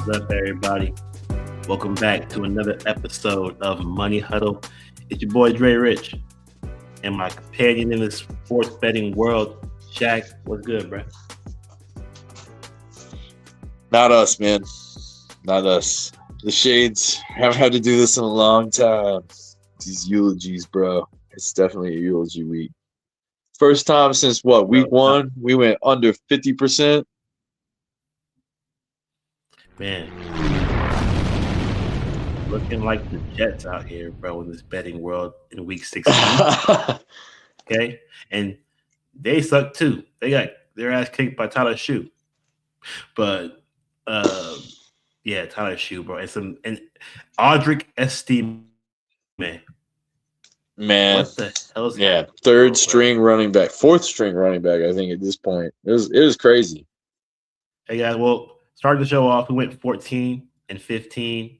What's up, everybody? Welcome back to another episode of Money Huddle. It's your boy Dre Rich and my companion in this sports betting world, Shaq. What's good, bro? Not us, man. Not us. The Shades haven't had to do this in a long time. These eulogies, bro. It's definitely a eulogy week. First time since what, week one? We went under 50%. Man, looking like the Jets out here, bro, in this betting world in week 16. Okay, and they suck too. They got their ass kicked by Tyler Shoe, but yeah, Tyler Shoe, bro, and Audric Estime. Man, what the hell is happening? third string running back, fourth string running back. I think at this point, it was crazy. Hey guys, well, starting the show off, we went 14 and 15.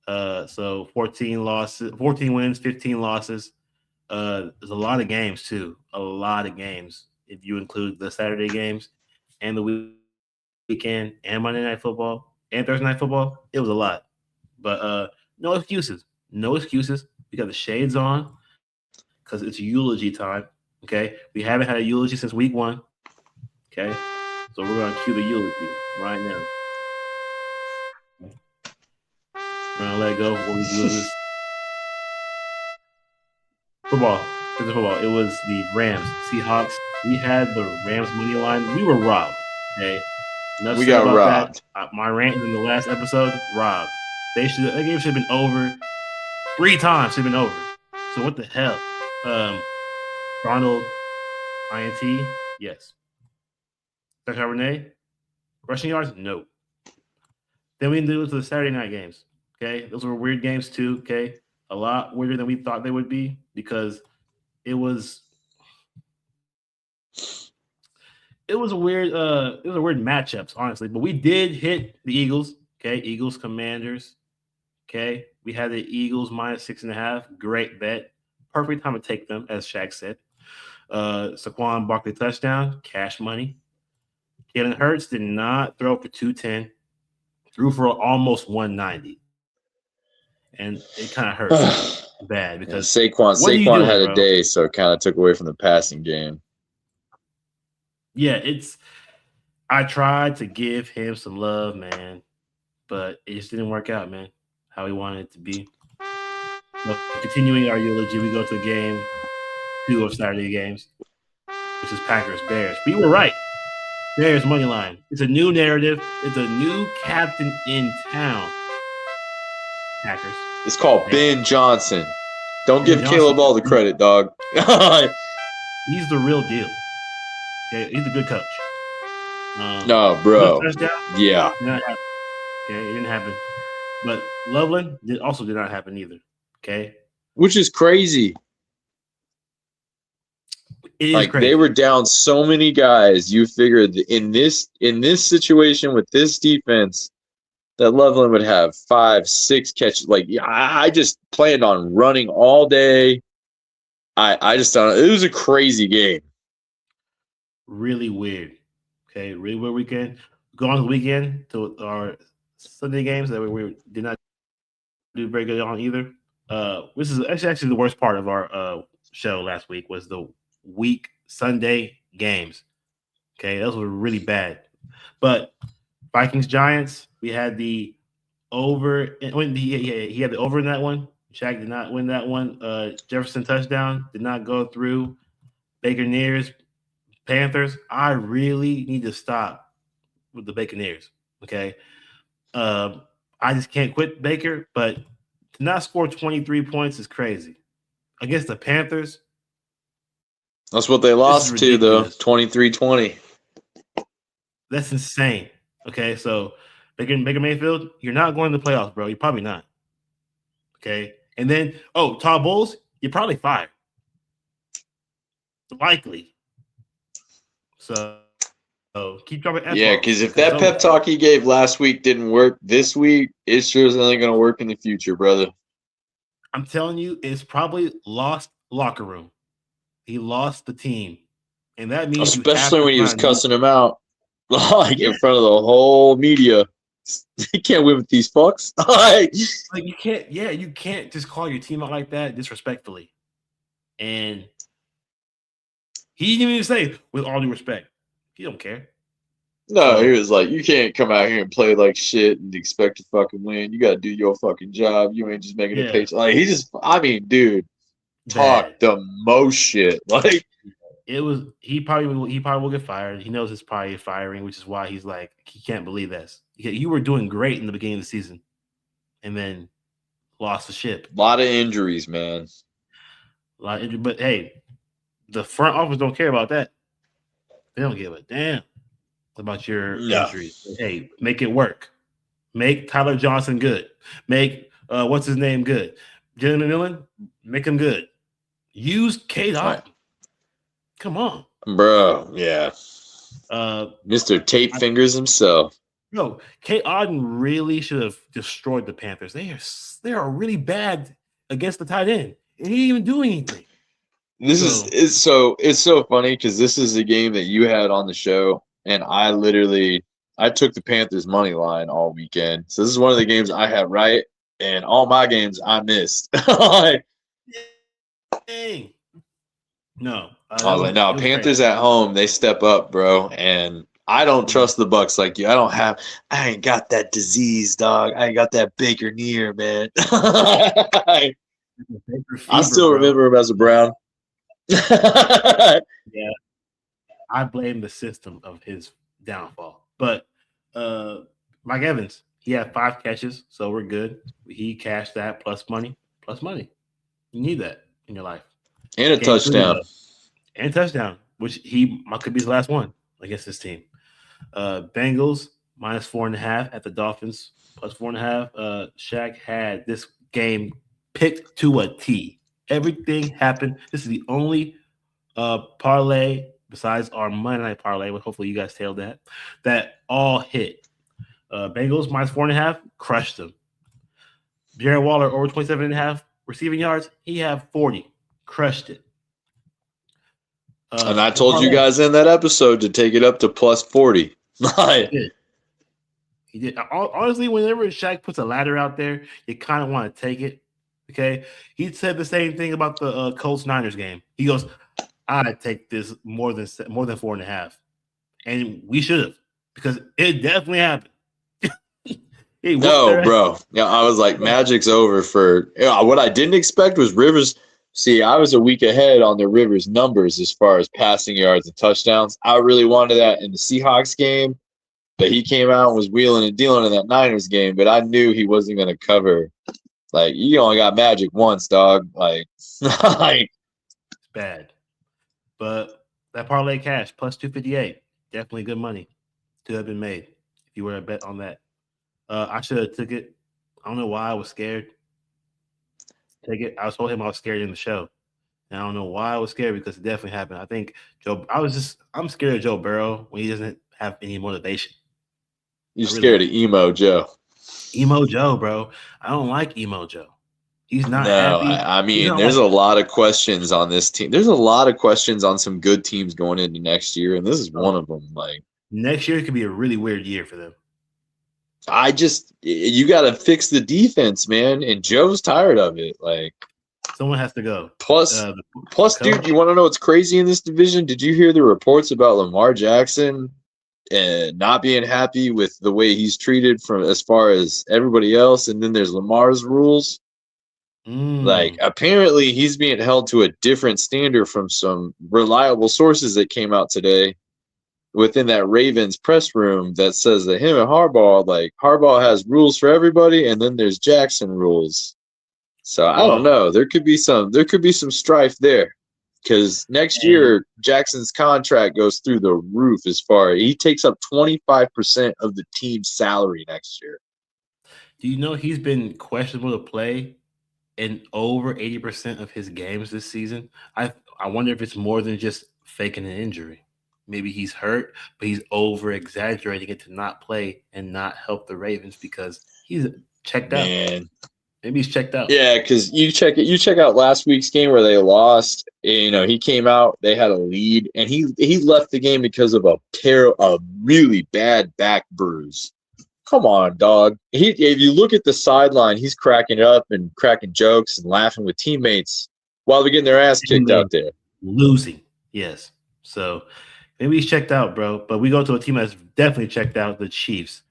So 14 losses, 14 wins, 15 losses. There's a lot of games too. A lot of games if you include the Saturday games and the weekend and Monday Night Football and Thursday Night Football. It was a lot, but no excuses. No excuses. We got the shades on because it's eulogy time. Okay, we haven't had a eulogy since week one. Okay, so we're gonna cue the eulogy right now. We're gonna let go when we do this. Football. This is football. It was the Rams, Seahawks. We had the Rams money line. We were robbed. Okay, we got robbed. My rant in the last episode, robbed. That game should have been over 3 times. Should have been over. So what the hell? Ronald, INT, yes. Zach Renee, rushing yards, no. Then we do it to the Saturday night games. Okay, those were weird games too. Okay, a lot weirder than we thought they would be because it was a weird matchups, honestly. But we did hit the Eagles. Okay, Eagles Commanders. Okay, we had the Eagles -6.5. Great bet. Perfect time to take them, as Shaq said. Saquon Barkley touchdown, cash money. Jalen Hurts did not throw for 210, threw for almost 190. And it kind of hurt bad because Saquon had a day, so it kind of took away from the passing game. Yeah, I tried to give him some love, man, but it just didn't work out, man, how he wanted it to be. But continuing our eulogy, we go to game 2 of Saturday games, which is Packers Bears. We were right. Bears money line. It's a new narrative. It's a new captain in town. Packers. It's called Ben Johnson. Don't give Caleb all the credit, dog. He's the real deal. Okay, he's a good coach. No, bro. Yeah. Okay, it didn't happen. But Loveland also did not happen either. Okay. Which is crazy. Crazy. They were down so many guys. You figured in this situation with this defense that Loveland would have 5-6 catches. I just planned on running all day. I just thought it was a crazy game. Really weird. Okay, really weird weekend. Go on the weekend to our Sunday games that we did not do very good on either. This is actually the worst part of our show last week was the week Sunday games. Okay, those were really bad. But Vikings Giants, we had the over. He had the over in that one. Shaq did not win that one. Jefferson touchdown did not go through. Buccaneers, Panthers. I really need to stop with the Buccaneers. Okay, I just can't quit Baker, but to not score 23 points is crazy against the Panthers. That's what they lost to, though, 23-20. That's insane. Okay, so Baker Mayfield, you're not going to the playoffs, bro. You're probably not. Okay, and then, Todd Bowles, you're probably fired. Likely. So keep dropping F-bombs. Yeah, because if that pep talk he gave last week didn't work this week, it sure is only going to work in the future, brother. I'm telling you, it's probably lost locker room. He lost the team. And that means especially when he was cussing him out in front of the whole media. You can't win with these fucks. Like you can't just call your team out like that disrespectfully. And he didn't even say, with all due respect. He don't care. No, he So was like, you can't come out here and play like shit and expect to fucking win. You gotta do your fucking job. You ain't just making a yeah, paycheck. Like I mean, dude, talk bad. the most shit. Like, It was he probably will get fired. He knows it's probably firing, which is why he's like he can't believe this. You were doing great in the beginning of the season, and then lost the ship. a lot of injuries, man. But hey, the front office don't care about that. They don't give a damn about your No. injuries. Hey, make it work. Make Tyler Johnson good. Make what's his name good. Jalen McMillan, make him good. Use Kate Otten. Come on, Bro, yeah. Mr. Tape Fingers himself. no, Kate Otten really should have destroyed the Panthers. They are really bad against the tight end, and he didn't even do anything. It's so funny because this is a game that you had on the show, and I took the Panthers money line all weekend. So this is one of the games I had right, and all my games I missed. Dang. No, I was like, no, Panthers at home, they step up, bro. And I don't trust the Bucks like you. I ain't got that disease, dog. I ain't got that Baker near, man. I still remember him as a Brown. Yeah, I blame the system of his downfall. But Mike Evans, he had 5 catches, so we're good. He cashed that plus money. You need that in your life. And a touchdown. And touchdown, which could be his last one against this team. Bengals minus 4.5 at the Dolphins plus 4.5. Shaq had this game picked to a T. Everything happened. This is the only parlay besides our Monday night parlay. Hopefully you guys tailed that all hit. Bengals minus 4.5 crushed them. Jared Waller over 27.5 receiving yards. He had 40, crushed it. And I told you guys in that episode to take it up to plus 40. He did. Honestly, whenever Shaq puts a ladder out there, you kind of want to take it. Okay, he said the same thing about the Colts Niners game. He goes, "I'd take this more than 4.5," and we should have because it definitely happened. No, bro. Yeah, I was like, Magic's over for what I didn't expect was Rivers. See, I was a week ahead on the Rivers numbers as far as passing yards and touchdowns. I really wanted that in the Seahawks game, but he came out and was wheeling and dealing in that Niners game. But I knew he wasn't going to cover. Like, you only got Magic once, dog. Like, it's bad. But that parlay cash plus 258, definitely good money to have been made if you were to bet on that. I should have took it. I don't know why I was scared. Take it. I told him I was scared in the show. And I don't know why I was scared because it definitely happened. I think I'm scared of Joe Burrow when he doesn't have any motivation. You're scared of Emo Joe. Emo Joe, bro. I don't like Emo Joe. He's not happy. I mean, there's a lot of questions on this team. There's a lot of questions on some good teams going into next year, and this is one of them. Like, next year could be a really weird year for them. You got to fix the defense, man. And Joe's tired of it. Like, someone has to go. Plus, dude, you want to know what's crazy in this division? Did you hear the reports about Lamar Jackson and not being happy with the way he's treated from as far as everybody else? And then there's Lamar's rules. Like, apparently he's being held to a different standard from some reliable sources that came out today within that Ravens press room that says that him and Harbaugh has rules for everybody, and then there's Jackson rules. So I don't know. There could be some strife there because next year Jackson's contract goes through the roof he takes up 25% of the team's salary next year. Do you know he's been questionable to play in over 80% of his games this season? I wonder if it's more than just faking an injury. Maybe he's hurt, but he's over-exaggerating it to not play and not help the Ravens because he's checked out. Maybe he's checked out. Yeah, because you check out last week's game where they lost. He came out, they had a lead, and he left the game because of a really bad back bruise. Come on, dog. If you look at the sideline, he's cracking up and cracking jokes and laughing with teammates while they're getting their ass kicked out there. Losing, yes. So maybe he's checked out, bro. But we go to a team that's definitely checked out, the Chiefs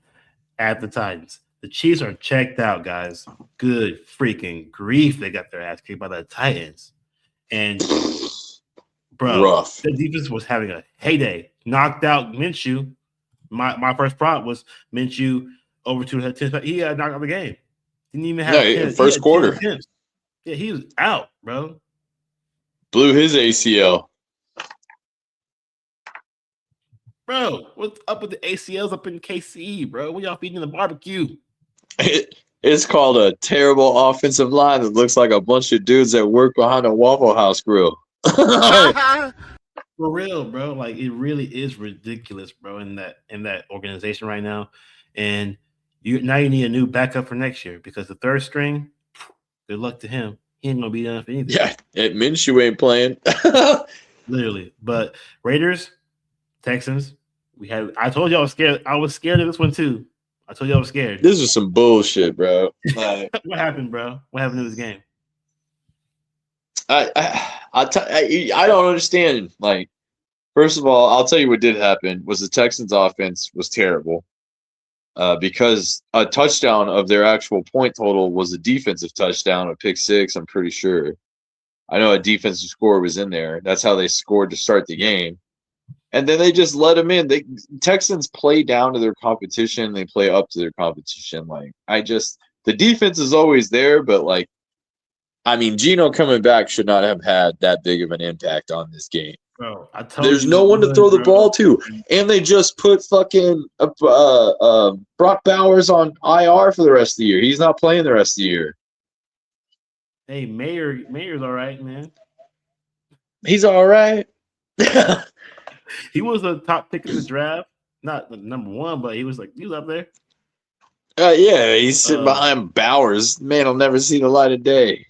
at the Titans. The Chiefs are checked out, guys. Good freaking grief. They got their ass kicked by the Titans. And, bro, rough. The defense was having a heyday. Knocked out Minshew. My first prop was Minshew over 2 10. He knocked out the game. Didn't even have first quarter. Yeah, he was out, bro. Blew his ACL. Bro, what's up with the ACLs up in KC, bro? What y'all feeding the barbecue? It's called a terrible offensive line that looks like a bunch of dudes that work behind a Waffle House grill. For real, bro. Like, it really is ridiculous, bro, in that organization right now. And you need a new backup for next year because the third string, good luck to him. He ain't gonna be done for anything. Yeah, Minshew ain't playing. Literally. But Raiders, Texans, I told you I was scared. I was scared of this one too. I told you I was scared. This is some bullshit, bro. What happened, bro? What happened to this game? I don't understand. Like, first of all, I'll tell you what did happen was the Texans' offense was terrible because a touchdown of their actual point total was a defensive touchdown, a pick six. I'm pretty sure. I know a defensive score was in there. That's how they scored to start the game. And then they just let them in. Texans play down to their competition. They play up to their competition. Like, the defense is always there, but like, I mean, Geno coming back should not have had that big of an impact on this game. Bro, there's no one to throw the ball to, and they just put fucking Brock Bowers on IR for the rest of the year. He's not playing the rest of the year. Hey, Mayer's all right, man. He's all right. He was a top pick in the draft, not the number one, but he was up there. Yeah, he's sitting behind Bowers. Man, will never see the light of day.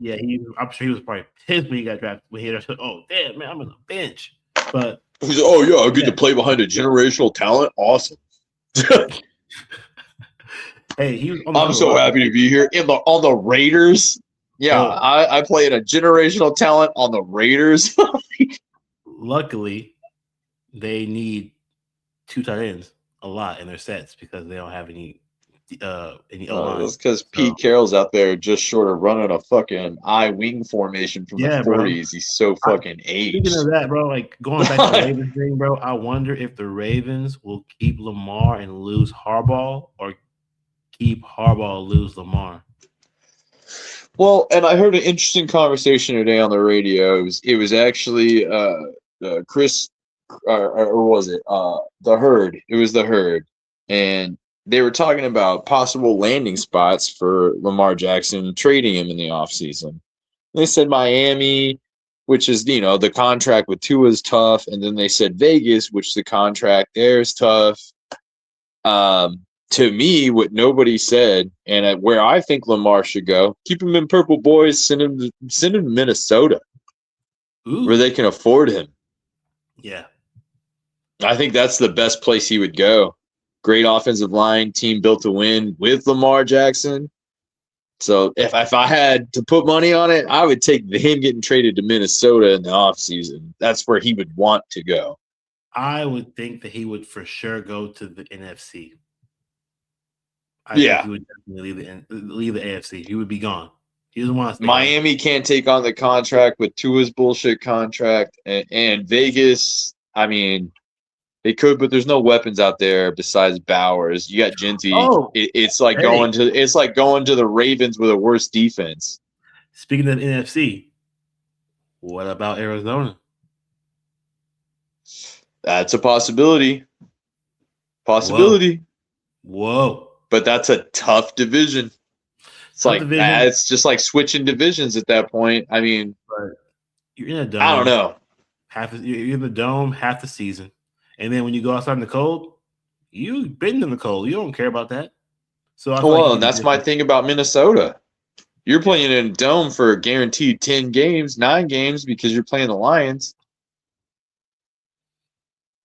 Yeah, I'm sure he was probably pissed when he got drafted. When he said, "Oh, damn, man, I'm on the bench." But he's like, "Oh yeah, I get to play behind a generational talent. Awesome." Hey, I'm so happy to be here on the Raiders. Yeah, I play in a generational talent on the Raiders. Luckily, they need 2 tight ends a lot in their sets because they don't have any O-line. That's because Pete Carroll's out there just short of running a fucking I-wing formation from the 40s. Bro. He's so fucking aged. Speaking of that, bro, like going back to the Ravens thing, bro, I wonder if the Ravens will keep Lamar and lose Harbaugh or keep Harbaugh and lose Lamar. Well, and I heard an interesting conversation today on the radio. It was actually Chris, or was it the Herd? It was the Herd, and they were talking about possible landing spots for Lamar Jackson, trading him in the offseason. They said Miami, which is, the contract with Tua is tough, and then they said Vegas, which the contract there is tough. To me, what nobody said, and where I think Lamar should go, keep him in purple, boys. Send him to Minnesota, where they can afford him. Yeah, I think that's the best place he would go. Great offensive line, team built to win with Lamar Jackson. So if I had to put money on it, I would take him getting traded to Minnesota in the offseason. That's where he would want to go. I would think that he would for sure go to the NFC. I think he would definitely leave the AFC. He would be gone. He doesn't want to stay. Miami can't take on the contract with Tua's bullshit contract, and Vegas. I mean, they could, but there's no weapons out there besides Bowers. You got Genty. It's like going to the Ravens with a worse defense. Speaking of NFC, what about Arizona? That's a possibility. Whoa. But that's a tough division. It's just like switching divisions at that point. I mean, you're in a dome. I don't know. You're in the dome half the season, and then when you go outside in the cold, you've been in the cold. You don't care about that. So and that's my thing about Minnesota. You're playing in a dome for a guaranteed 10 games, 9 games because you're playing the Lions.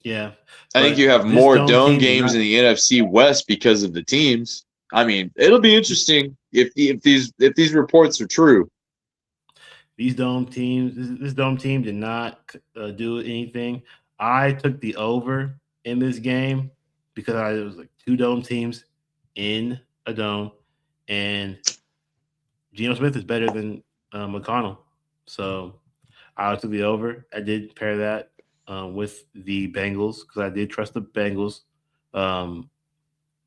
Yeah, I think you but have this more dome dome team did games not. in the NFC West because of the teams. I mean, it'll be interesting if these reports are true. These dome teams, this dome team did not do anything. I took the over in this game because it was like two dome teams in a dome, and Geno Smith is better than McConnell. So I took the over. I did pair that with the Bengals because I did trust the Bengals, um,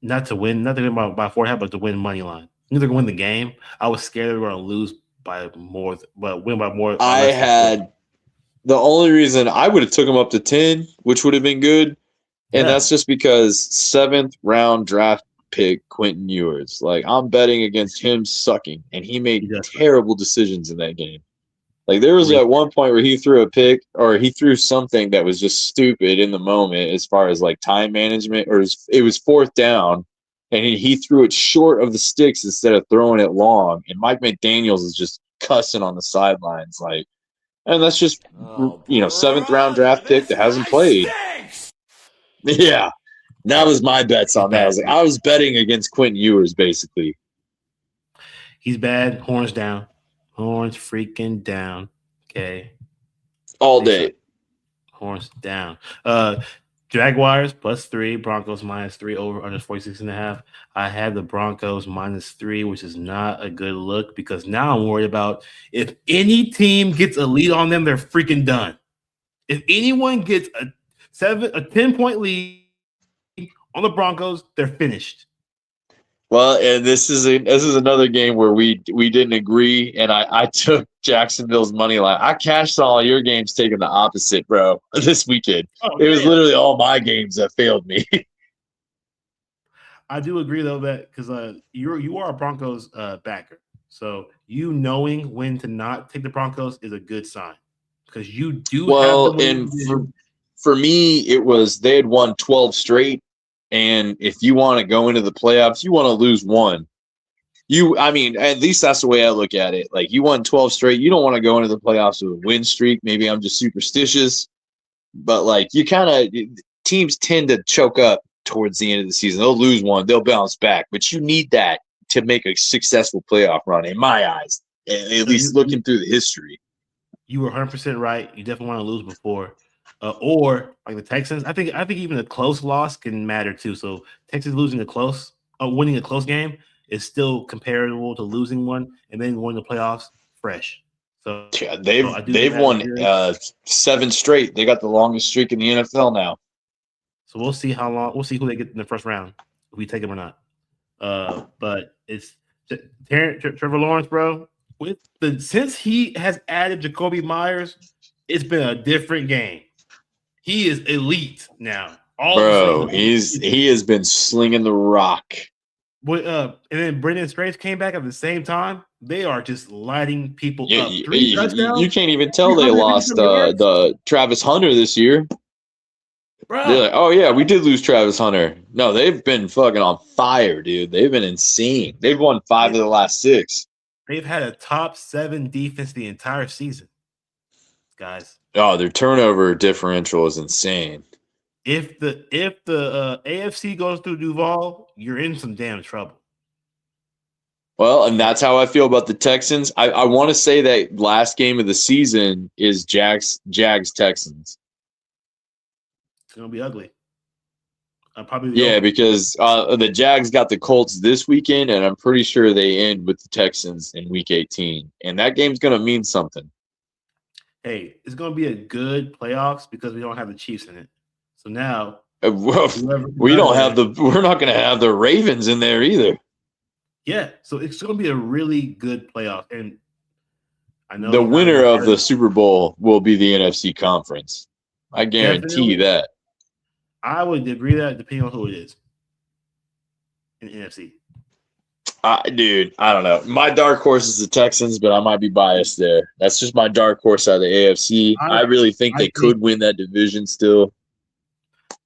not to win by 4.5, but to win money line. They're gonna win the game. I was scared they were gonna lose by more, but win by more or I less than 4. had the only reason I would have took him up to 10, which would have been good, and Yeah, that's just because seventh round draft pick Quentin Ewers. Like I'm betting against him sucking, and he he made does. terrible decisions in that game. Like there was Really, at one point where he threw a pick or he threw something that was just stupid in the moment as far as like time management, or it was fourth down and he threw it short of the sticks instead of throwing it long. And Mike McDaniels is just cussing on the sidelines. Like, and that's just, Oh, seventh round brother, draft pick this that hasn't guy played. stinks! Yeah. That was my bets he's on that. bad. I was betting against Quentin Ewers basically He's bad. Horns down. Horns freaking down. Okay, all they suck. day. Horns down. Jaguars +3, Broncos -3, over under 46.5. I had the Broncos -3, which is not a good look because now I'm worried about if any team gets a lead on them, they're freaking done. If anyone gets a 10-point lead on the Broncos, they're finished. Well, and this is another game where we didn't agree, and I took Jacksonville's money line. I cashed all your games, taking the opposite, bro. This weekend, Oh it was damn! literally all my games that failed me. I do agree though that because you are a Broncos backer, so you knowing when to not take the Broncos is a good sign because you do have Well, them winning and the division. for me, it was they had won 12 straight, and if you want to go into the playoffs, you want to lose one. I mean, at least that's the way I look at it. Like you won 12 straight, you don't want to go into the playoffs with a win streak. Maybe I'm just superstitious. But like you kind of teams tend to choke up towards the end of the season. They'll lose one, they'll bounce back, but you need that to make a successful playoff run, in my eyes. At No, least looking through the history. you were 100% right. You definitely want to lose before, or like the Texans. I think even a close loss can matter too. So Texas losing a close, winning a close game is still comparable to losing one and then going to playoffs fresh. So I Yeah, do think that they've is won good. 7 straight. They got the longest streak in the NFL now. So we'll see how long. We'll see who they get in the first round if we take them or not. But it's Trevor Lawrence, bro. With the since he has added Jacoby Myers, it's been a different game. He is elite now. All of a Bro, sudden, he has been slinging the rock. and then Brendan Strays came back at the same time. They are just lighting people You, up. you, Three you touchdowns, can't even tell they 350 lost some yards, the Travis Hunter this year. They're bro. like, oh yeah, we did lose Travis Hunter. No, they've been fucking on fire, dude. They've been insane. They've won 5 of the last 6. They've had a top 7 defense the entire season, guys. Oh, their turnover differential is insane. If the AFC goes through Duval, you're in some damn trouble. Well, and that's how I feel about the Texans. I want to say that last game of the season is Jags Texans. It's gonna be ugly. Probably the Yeah, over. because the Jags got the Colts this weekend, and I'm pretty sure they end with the Texans in Week 18, and that game's going to mean something. Hey, it's gonna be a good playoffs because we don't have the Chiefs in it. So now, Well, whoever is we out of don't have there, we're not going to have the Ravens in there either. yeah. So it's gonna be a really good playoff. And I know The you guys winner are of hurt. the Super Bowl will be the NFC conference. I guarantee you Definitely, that. I would agree that depending on who it is in the NFC. Dude, I don't know. My dark horse is the Texans, but I might be biased there. That's just my dark horse out of the AFC. I I really think I they think could win that division still.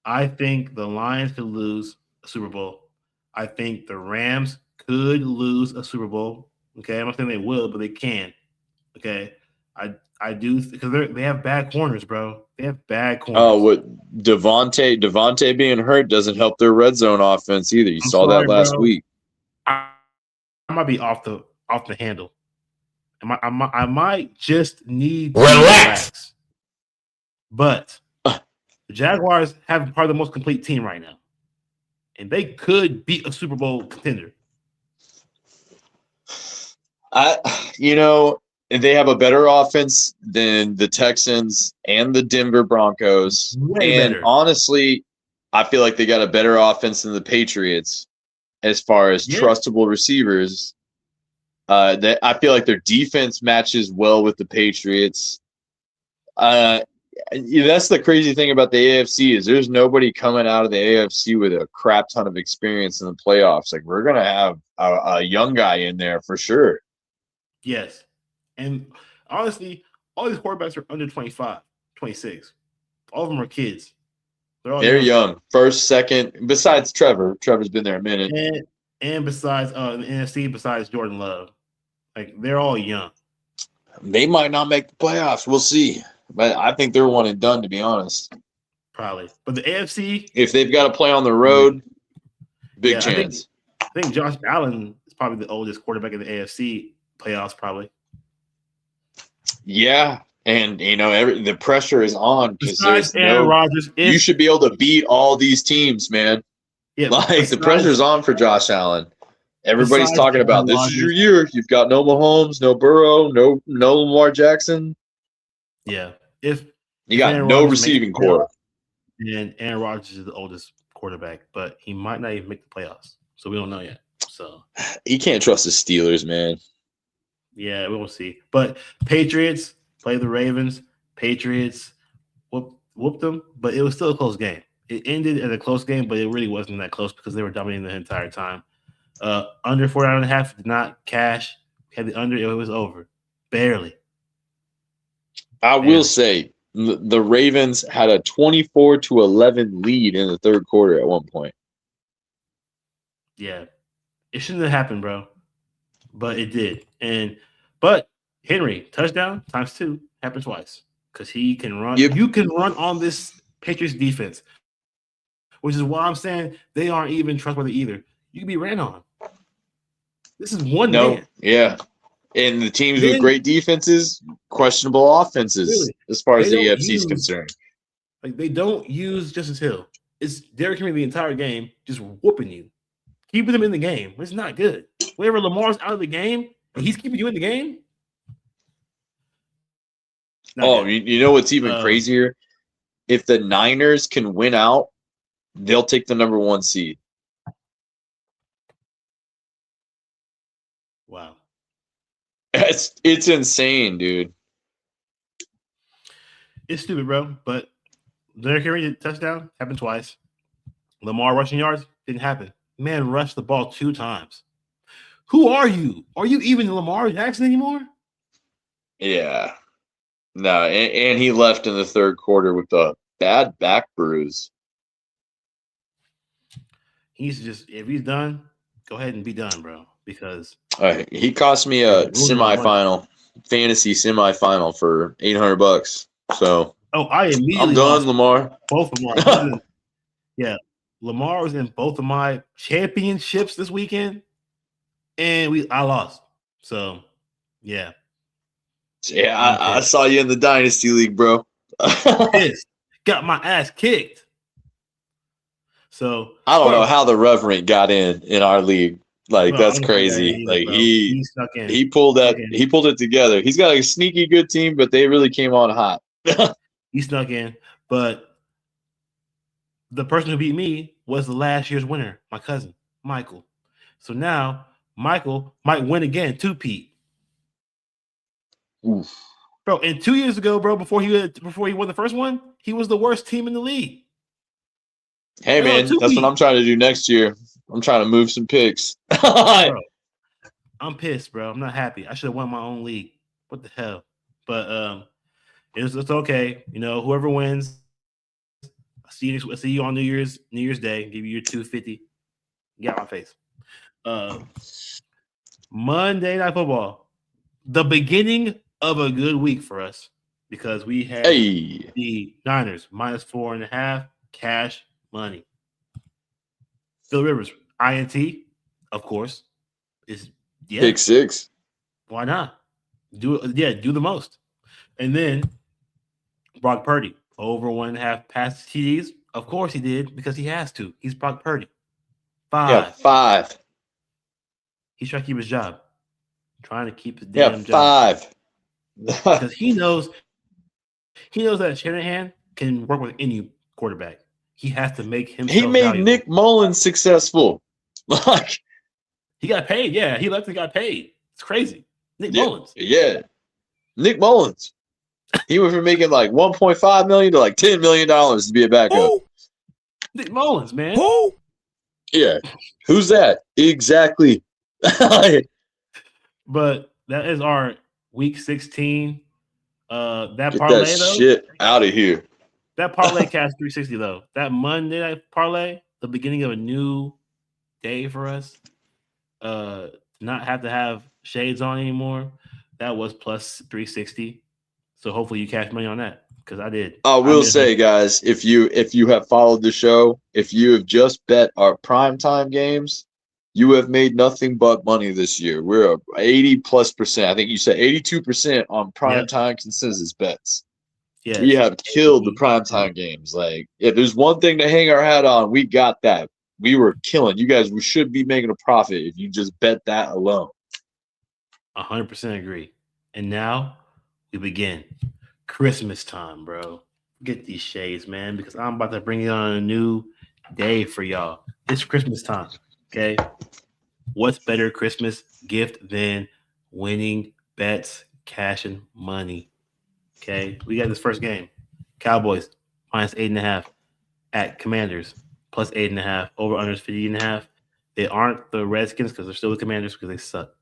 I think the Lions could lose a Super Bowl. I think the Rams could lose a Super Bowl. Okay, I'm not saying they will, but they can. Okay, I I do because they have bad corners, bro. They have bad Oh, corners. what Devontae being hurt doesn't help their red zone offense either. You I'm saw that sorry, last bro. week. I might be off the handle. I might just need to Relax. relax. But the Jaguars have probably the most complete team right now, and they could beat a Super Bowl contender. They have a better offense than the Texans and the Denver Broncos. Way And better. honestly, I feel like they got a better offense than the Patriots as far as Yeah. trustable receivers. I feel like their defense matches well with the Patriots. That's the crazy thing about the AFC is there's nobody coming out of the AFC with a crap ton of experience in the playoffs. Like we're gonna have a young guy in there for sure. Yes. And honestly, all these quarterbacks are under 25, 26. All of them are kids. They're young. First, second, besides Trevor. Trevor's been there a minute. And besides in the NFC, besides Jordan Love. Like they're all young. They might not make the playoffs. We'll see. But I think they're one and done, to be honest. Probably. But the AFC, if they've got to play on the road, big chance. I think Josh Allen is probably the oldest quarterback in the AFC playoffs, probably. Yeah. And the pressure is on because there's Aaron Rodgers. You should be able to beat all these teams, man. Yeah, the pressure's on for Josh Allen. Everybody's talking about this is your year. You've got no Mahomes, no Burrow, no Lamar Jackson. Yeah, you got no receiving core. And Aaron Rodgers is the oldest quarterback, but he might not even make the playoffs, so we don't know yet. So he can't trust the Steelers, man. Yeah, we'll see. But Patriots play the Ravens. Patriots whooped them, but it was still a close game. It ended as a close game, but it really wasn't that close because they were dominating the entire time. Under 49.5 did not cash. Had the under, it was over. Barely. I will say the Ravens had a 24-11 lead in the third quarter at one point. Yeah. It shouldn't have happened, bro. But it did. But Henry, touchdown ×2, happened twice. Because he can run. Yep. You can run on this Patriots defense. Which is why I'm saying they aren't even trustworthy either. You can be ran on. This is one man. Yeah. And the teams with great defenses, questionable offenses, really, as far as the AFC is concerned. Like they don't use Justice Hill. It's Derrick Henry the entire game, just whooping you, keeping them in the game. It's not good. Whenever Lamar's out of the game, and he's keeping you in the game. You know what's even crazier? If the Niners can win out, they'll take the number 1 seed. Wow. It's insane, dude. It's stupid, bro. But Derrick Henry did touchdown, happened twice. Lamar rushing yards didn't happen. Man rushed the ball 2 times. Who are you? Are you even Lamar Jackson anymore? Yeah. No, and he left in the third quarter with a bad back bruise. He's just, if he's done, go ahead and be done, bro. Because he cost me a fantasy semifinal for $800. So I'm done, Lamar. Both of Lamar. Yeah, Lamar was in both of my championships this weekend, and I lost. So yeah. Yeah, I saw you in the Dynasty League, bro. Pissed. Got my ass kicked. So I don't know how the Reverend got in our league. Like that's crazy. Like he snuck in. He pulled it together. He's got a sneaky good team, but they really came on hot. He snuck in, but the person who beat me was the last year's winner, my cousin, Michael. So now Michael might win again, Pete. Oof. Bro, and 2 years ago, bro, before he won the first one, he was the worst team in the league. Hey, man, that's what I'm trying to do next year. I'm trying to move some picks. Bro, I'm pissed, bro. I'm not happy. I should have won my own league. What the hell? But it's okay. Whoever wins, I'll see you on New Year's Day. Give you your $250. Get out my face. Monday Night Football. The beginning of a good week for us because we had Hey, the Niners -4.5 cash money. Phil Rivers, INT, of course, is yeah. pick six. Why not? Do the most. And then Brock Purdy, over 1.5 pass TDs. Of course he did because he has to. He's Brock Purdy. Yeah, 5. 5. He's trying to keep his job. Trying to keep his Yeah, damn job. 5. Because he knows that Shanahan can work with any quarterback. He has to make He himself made valuable. Nick Mullins successful. Like, He got paid. Yeah, he left and got paid. It's crazy. Nick yeah, Mullins. yeah. Nick Mullins. He went from making like $1.5 million to like $10 million to be a backup. Who? Nick Mullins, man. Who? Yeah. Who's that? Exactly. But that is our week 16. That Get that parlay though. shit out of here. That parlay cash 360 though. That Monday night parlay, the beginning of a new day for us. Not have to have shades on anymore. That was plus 360. So hopefully you cash money on that because I did. I I will made say, guys, if you have followed the show, if you have just bet our primetime games, you have made nothing but money this year. We're 80+%. I think you said 82% on primetime consensus bets. We Yes. have killed the primetime games. Like, if there's one thing to hang our hat on, we got that. We were killing. You guys, we should be making a profit if you just bet that alone. 100% agree. And now we begin. Christmas time, bro. Get these shades, man, because I'm about to bring you on a new day for y'all. It's Christmas time, okay? What's better Christmas gift than winning bets, cashing money? Okay, we got this first game. Cowboys -8.5 at Commanders +8.5. Over unders 50.5. They aren't the Redskins because they're still the Commanders because they suck.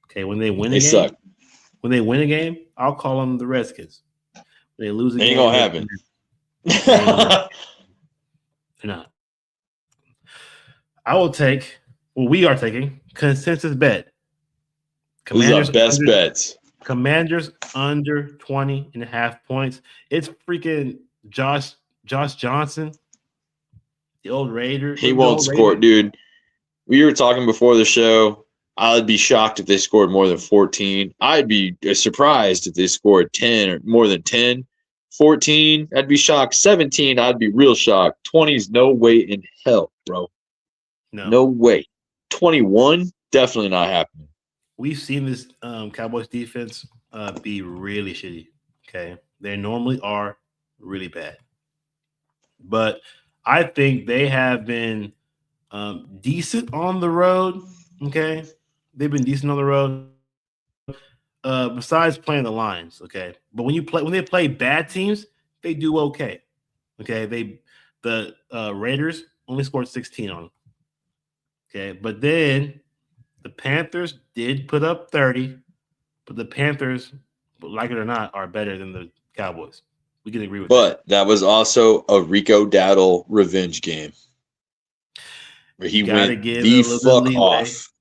Okay, when they win a They game, suck. I'll call them the Redskins. When they lose a Ain't game, gonna they're happen. they're not. I will take. Well, we are taking consensus bet. Those are our best under, bets. Commanders under 20.5 points. It's freaking Josh Johnson, the old Raider. He won't score, dude. We were talking before the show. I'd be shocked if they scored more than 14. I'd be surprised if they scored 10 or more than 10. 14, I'd be shocked. 17, I'd be real shocked. 20's no way in hell, bro. No way. 21, definitely not happening. We've seen this Cowboys defense be really shitty. Okay, they normally are really bad, but I think they have been decent on the road. Okay, they've been decent on the road. Besides playing the Lions, okay, but when they play bad teams, they do okay. Okay, the Raiders only scored 16 on them. Okay, but then the Panthers did put up 30, but the Panthers, like it or not, are better than the Cowboys. We can agree with that. But that was also a Rico Dowdle revenge game where he went the fuck off.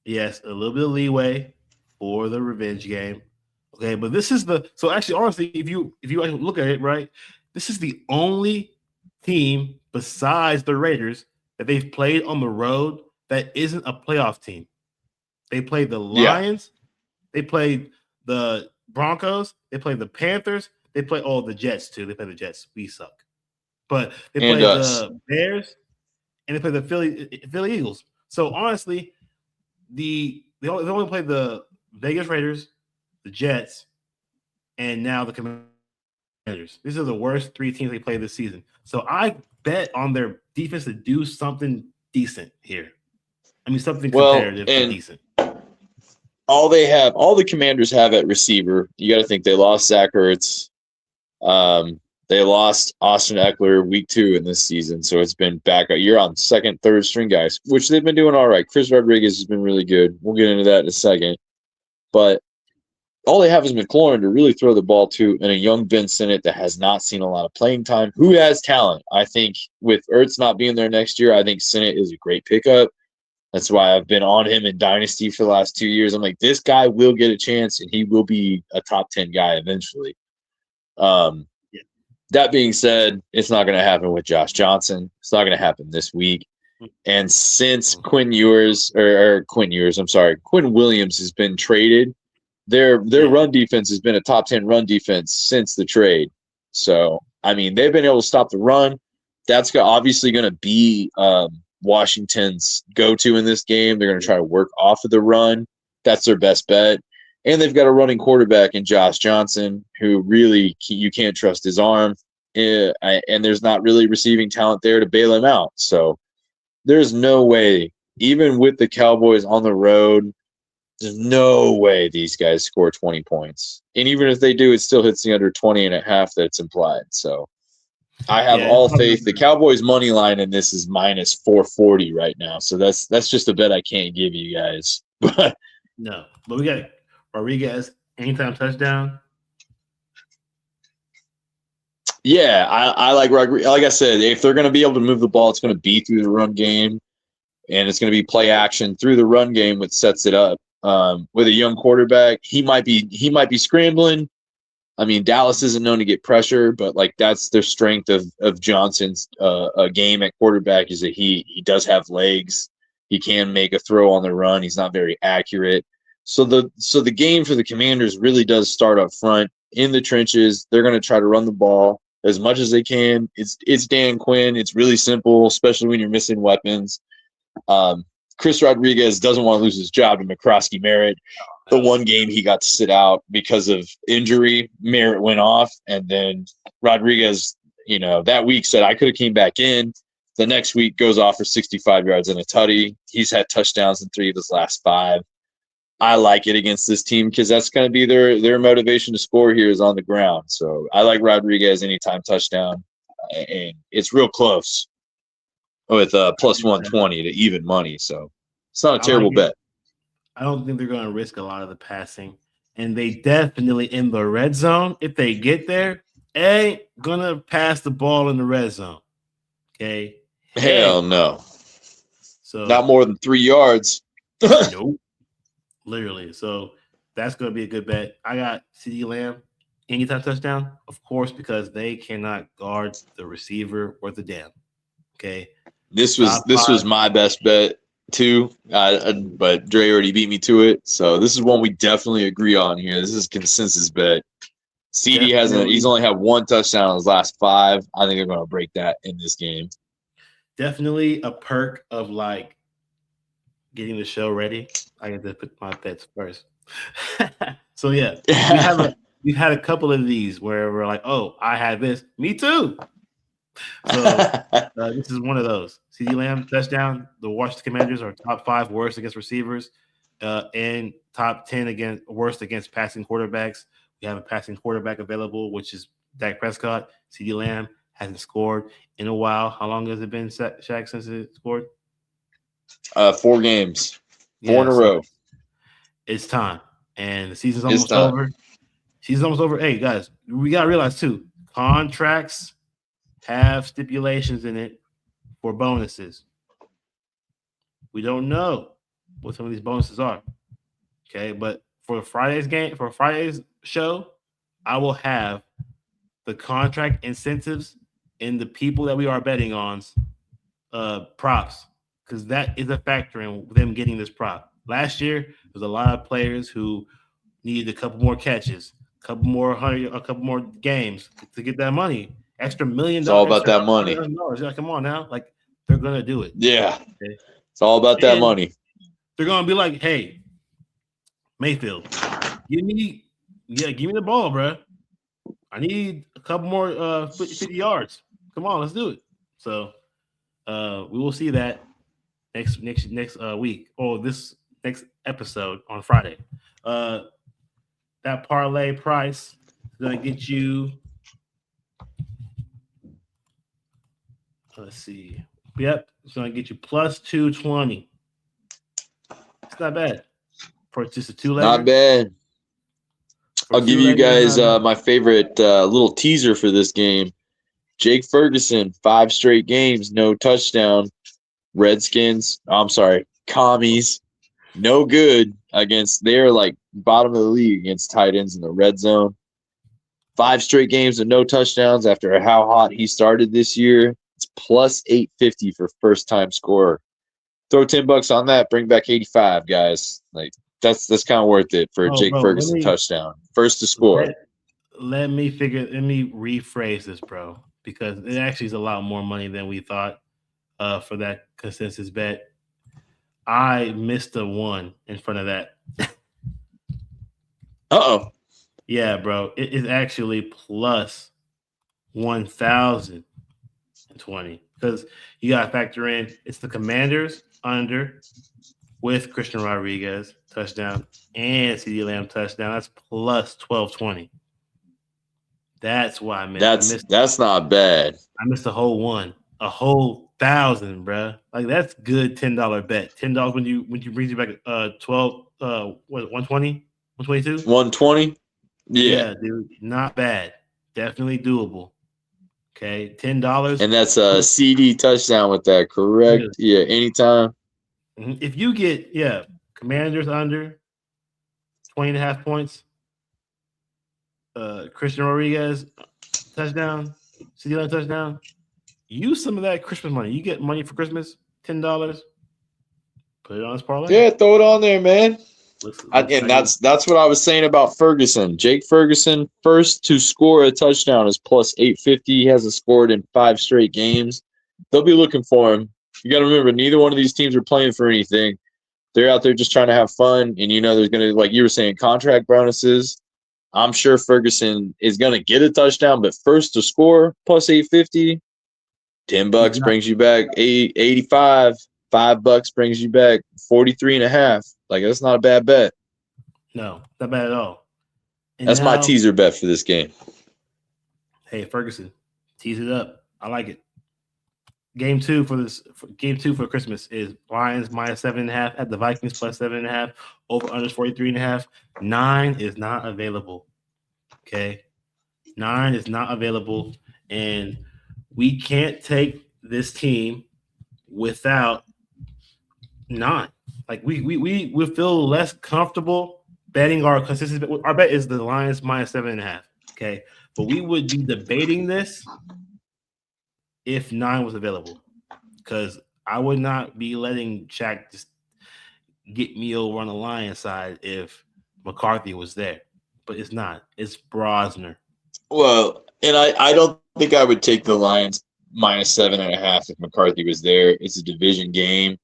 Yes, a little bit of leeway for the revenge game. Okay, but this is so actually honestly, if you actually look at it, right, this is the only team besides the Raiders that they've played on the road that isn't a playoff team. They played the Lions, they played the Broncos, they played the Panthers, they play the Jets too. They play the Jets. We suck. But they played the Bears and they played the Philly Eagles. So honestly, they only played the Vegas Raiders, the Jets, and now the Commanders. These are the worst 3 teams they played this season. So I bet on their defense to do something decent here. I mean, something comparative to decent. All the Commanders have at receiver, you got to think they lost Zach Ertz. They lost Austin Eckler week 2 in this season, so it's been back. You're on second, third string guys, which they've been doing all right. Chris Rodriguez has been really good. We'll get into that in a second. But all they have is McLaurin to really throw the ball to, and a young Ben Sinnott that has not seen a lot of playing time, who has talent. I think with Ertz not being there next year, I think Sinnott is a great pickup. That's why I've been on him in Dynasty for the last 2 years. I'm like, this guy will get a chance, and he will be a top 10 guy eventually. Yeah. That being said, it's not going to happen with Josh Johnson. It's not going to happen this week. And since Quinn Williams has been traded, their run defense has been a top 10 run defense since the trade. So, I mean, they've been able to stop the run. That's obviously going to be Washington's go-to in this game. They're going to try to work off of the run. That's their best bet. And they've got a running quarterback in Josh Johnson, who really you can't trust his arm. And there's not really receiving talent there to bail him out. So there's no way, even with the Cowboys on the road, there's no way these guys score 20 points. And even if they do, it still hits the under 20 and a half that's implied. So I have all faith. The Cowboys money line in this is minus 440 right now. So that's just a bet I can't give you guys. No, but we got Rodriguez anytime touchdown. Yeah, I like Rodriguez. Like I said, if they're going to be able to move the ball, it's going to be through the run game, and it's going to be play action through the run game, which sets it up. With a young quarterback, he might be scrambling. I mean, Dallas isn't known to get pressure, but like that's their strength of Johnson's game at quarterback is that he does have legs. He can make a throw on the run. He's not very accurate. So the game for the Commanders really does start up front in the trenches. They're going to try to run the ball as much as they can. It's Dan Quinn. It's really simple, especially when you're missing weapons. Chris Rodriguez doesn't want to lose his job to McCroskey Merritt. The one game he got to sit out because of injury, Merritt went off, and then Rodriguez, that week said I could have came back in. The next week goes off for 65 yards and a tutty. He's had touchdowns in 3 of his last 5. I like it against this team because that's going to be their motivation to score here is on the ground. So I like Rodriguez anytime touchdown, and it's real close with plus 120 to even money. So it's not a terrible bet. I don't think they're going to risk a lot of the passing, and they definitely in the red zone. If they get there, ain't gonna pass the ball in the red zone. Okay, hell no. So not more than 3 yards. Nope. Literally. So that's going to be a good bet. I got CeeDee Lamb anytime touchdown, of course, because they cannot guard the receiver or the dam. Okay. This was my best bet too, but Dre already beat me to it. So this is one we definitely agree on here. This is a consensus bet. CD he's only had 1 touchdown in his last 5. I think they're going to break that in this game. Definitely a perk of like getting the show ready. I get to put my bets first. So yeah, we've had a couple of these where we're like, oh, I had this. Me too. So this is one of those. CeeDee Lamb touchdown. The Washington Commanders are top 5 worst against receivers, and top 10 worst against passing quarterbacks. We have a passing quarterback available, which is Dak Prescott. CeeDee Lamb hasn't scored in a while. How long has it been, Shaq, since it scored? 4 games. 4 in a row. It's time. And the season's almost over. Season's almost over. Hey, guys, we got to realize, too, contracts have stipulations in it for bonuses. We don't know what some of these bonuses are. Okay, but for Friday's show, I will have the contract incentives and the people that we are betting on's props, because that is a factor in them getting this prop. Last year, there's a lot of players who needed a couple more catches, a couple more games to get that money. Extra $1 million. It's all about that money. Like, come on now. Like, they're going to do it. Yeah. Okay? It's all about that money. They're going to be like, hey, Mayfield, give me the ball, bro. I need a couple more 50 yards. Come on, let's do it. So we will see that next week, or this next episode on Friday. That parlay price is going to get you, let's see. Yep, it's going to get you plus 220. It's not bad for just a 2-legger. Not bad. I'll give you guys my favorite little teaser for this game. Jake Ferguson, 5 straight games, no touchdown. commies. No good against, they're like bottom of the league against tight ends in the red zone. 5 straight games of no touchdowns after how hot he started this year. It's plus 850 for first time scorer. Throw $10 on that, bring back 85, guys. Like that's kind of worth it for a Oh, Jake bro, Ferguson touchdown. First to score. Let me rephrase this, bro, because it actually is a lot more money than we thought for that consensus bet. I missed a one in front of that. Uh-oh. Yeah, bro. It is actually plus 1,020 because you got to factor in it's the Commanders under with Christian Rodriguez touchdown and CD Lamb touchdown. That's plus 1,220. That's why I missed. That's not bad. I missed a whole one, a whole 1,000, bro. Like that's good $10 bet. $10 when you brings you back 12 what 120, 122? 120? Yeah, dude. Not bad. Definitely doable. Okay. $10. And that's a CD touchdown with that, correct? Yeah, anytime. If you get Commanders under 20.5 points, Christian Rodriguez touchdown, CD Lamb touchdown. Use some of that Christmas money. You get money for Christmas, $10. Put it on his parlay. Yeah, throw it on there, man. And that's what I was saying about Ferguson. Jake Ferguson, first to score a touchdown, is plus 850. He hasn't scored in 5 straight games. They'll be looking for him. You got to remember, neither one of these teams are playing for anything. They're out there just trying to have fun. And, there's going to, like you were saying, contract bonuses. I'm sure Ferguson is going to get a touchdown, but first to score, plus 850. $10 brings you back 85. $5 brings you back 43.5. Like, that's not a bad bet. No, not bad at all. And that's my teaser bet for this game. Hey, Ferguson, tease it up. I like it. Game two for Christmas is Lions minus 7.5 at the Vikings plus 7.5. Over under 43.5. 9 is not available. Okay, 9 is not available, and we can't take this team without 9. Like we feel less comfortable betting our consistent. Our bet is the Lions minus 7.5. Okay, but we would be debating this if 9 was available, because I would not be letting Shaq just get me over on the Lions side if McCarthy was there. But it's not. It's Brosner. Well, and I don't think I would take the Lions minus 7.5 if McCarthy was there. It's a division game.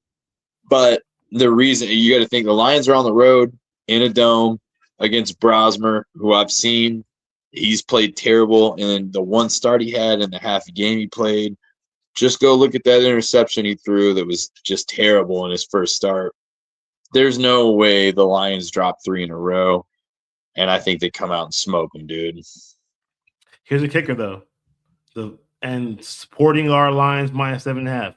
But the reason you got to think, the Lions are on the road in a dome against Brosmer, who I've seen. He's played terrible. And the one start he had and the half a game he played, just go look at that interception he threw that was just terrible in his first start. There's no way the Lions drop 3 in a row. And I think they come out and smoke them, dude. Here's a kicker, though. And supporting our Lions minus 7.5,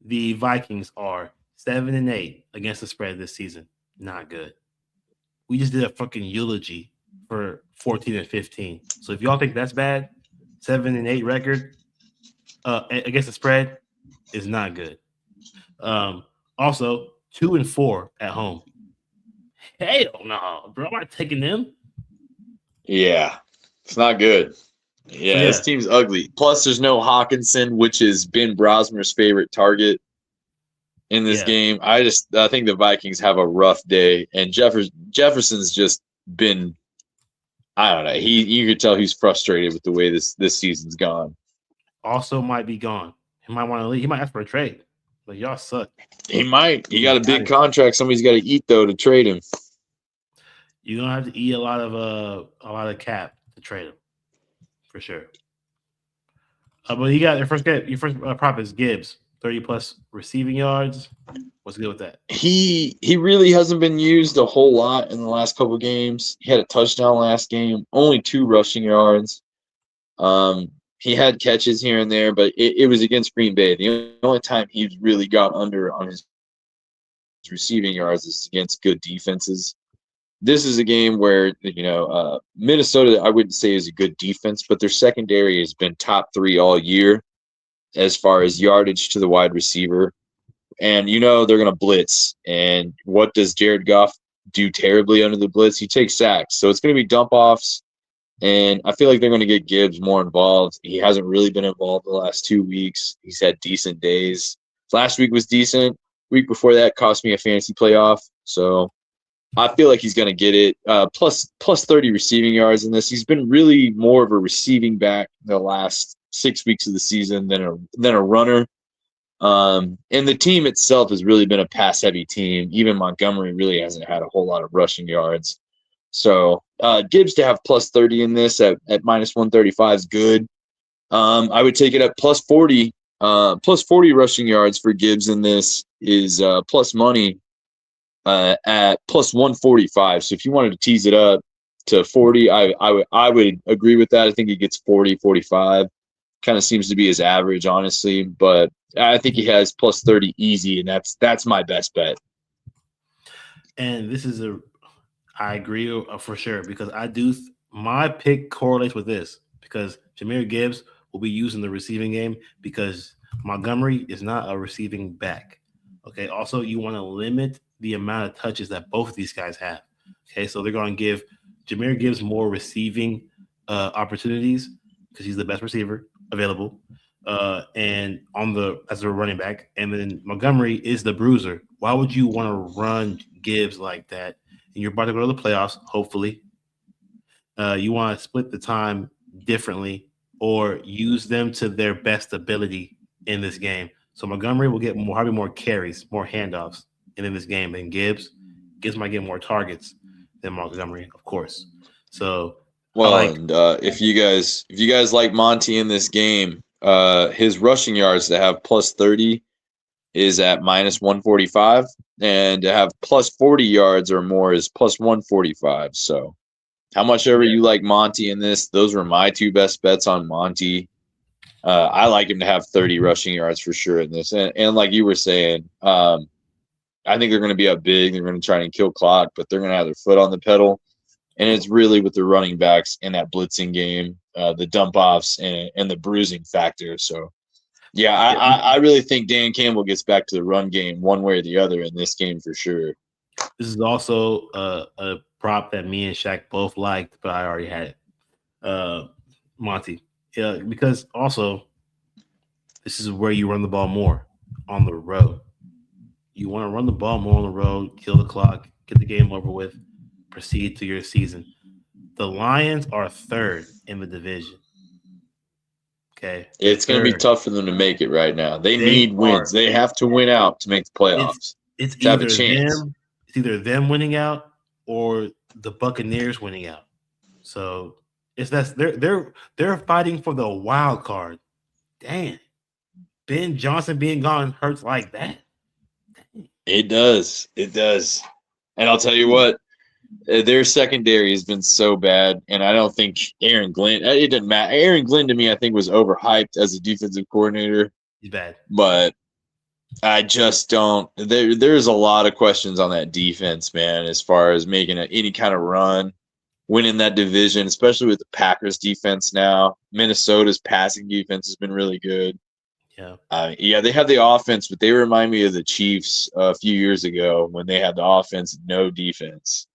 the Vikings are 7-8 against the spread this season. Not good. We just did a fucking eulogy for 14-15. So if y'all think that's bad, 7-8 record against the spread is not good. Also, 2-4 at home. Hell no, bro. I'm not taking them. Yeah, it's not good. Yeah, this team's ugly. Plus, there's no Hawkinson, which has been Brosmer's favorite target in this game. I think the Vikings have a rough day, and Jefferson's just been, I don't know. You could tell he's frustrated with the way this season's gone. Also, might be gone. He might want to leave. He might ask for a trade. Like, y'all suck. He might. He got a big contract. Somebody's got to eat though to trade him. You're gonna have to eat a lot of cap to trade him, for sure. But you got your first prop is Gibbs, 30+ receiving yards. What's good with that? He really hasn't been used a whole lot in the last couple of games. He had a touchdown last game, only 2 rushing yards. He had catches here and there, but it was against Green Bay. The only time he's really got under on his receiving yards is against good defenses. This is a game where, Minnesota, I wouldn't say is a good defense, but their secondary has been top 3 all year as far as yardage to the wide receiver. and they're going to blitz. And what does Jared Goff do terribly under the blitz? He takes sacks. So it's going to be dump offs. And I feel like they're going to get Gibbs more involved. He hasn't really been involved the last 2 weeks. He's had decent days. Last week was decent. Week before that cost me a fantasy playoff. So I feel like he's going to get it. Plus 30 receiving yards in this. He's been really more of a receiving back the last 6 weeks of the season than a runner. And the team itself has really been a pass-heavy team. Even Montgomery really hasn't had a whole lot of rushing yards. So Gibbs to have plus 30 in this at minus 135 is good. I would take it at plus 40. Plus 40 rushing yards for Gibbs in this is plus money at plus 145. So if you wanted to tease it up to 40, I would agree with that. I think he gets 40, 45. Kind of seems to be his average, honestly. But I think he has plus 30 easy, and that's my best bet. And this is I agree for sure, because my pick correlates with this, because Jahmyr Gibbs will be used in the receiving game because Montgomery is not a receiving back. Okay. Also, you want to limit the amount of touches that both of these guys have. Okay. So they're going to give Jahmyr Gibbs more receiving opportunities because he's the best receiver available. And as a running back, and then Montgomery is the bruiser. Why would you want to run Gibbs like that? And you're about to go to the playoffs, hopefully. You want to split the time differently or use them to their best ability in this game. So Montgomery will get probably more carries, more handoffs in this game than Gibbs. Gibbs might get more targets than Montgomery, of course. So if you guys like Monty in this game, his rushing yards to have plus 30 is at minus 145, and to have plus 40 yards or more is plus 145. So how much ever you like Monty in this, those were my two best bets on Monty. I like him to have 30 rushing yards for sure in this. And like you were saying, I think they're going to be up big. They're going to try and kill clock, but they're going to have their foot on the pedal. And it's really with the running backs in that blitzing game, the dump offs and the bruising factor. So, yeah, I really think Dan Campbell gets back to the run game one way or the other in this game for sure. This is also a prop that me and Shaq both liked, but I already had it. Monty. Yeah, because also this is where you run the ball more on the road. You want to run the ball more on the road, kill the clock, get the game over with, proceed to your season. The Lions are third in the division. Okay. It's going to be tough for them to make it right now. They need wins. They have to win out to make the playoffs. It's either them winning out or the Buccaneers winning out. So they're fighting for the wild card. Damn. Ben Johnson being gone hurts like that. Dang. It does. And I'll tell you what, their secondary has been so bad, and I don't think Aaron Glenn – it doesn't matter. Aaron Glenn, to me, I think was overhyped as a defensive coordinator. He's bad. But I just don't – there's a lot of questions on that defense, man, as far as making any kind of run, winning that division, especially with the Packers defense now. Minnesota's passing defense has been really good. Yeah. They have the offense, but they remind me of the Chiefs a few years ago when they had the offense, no defense.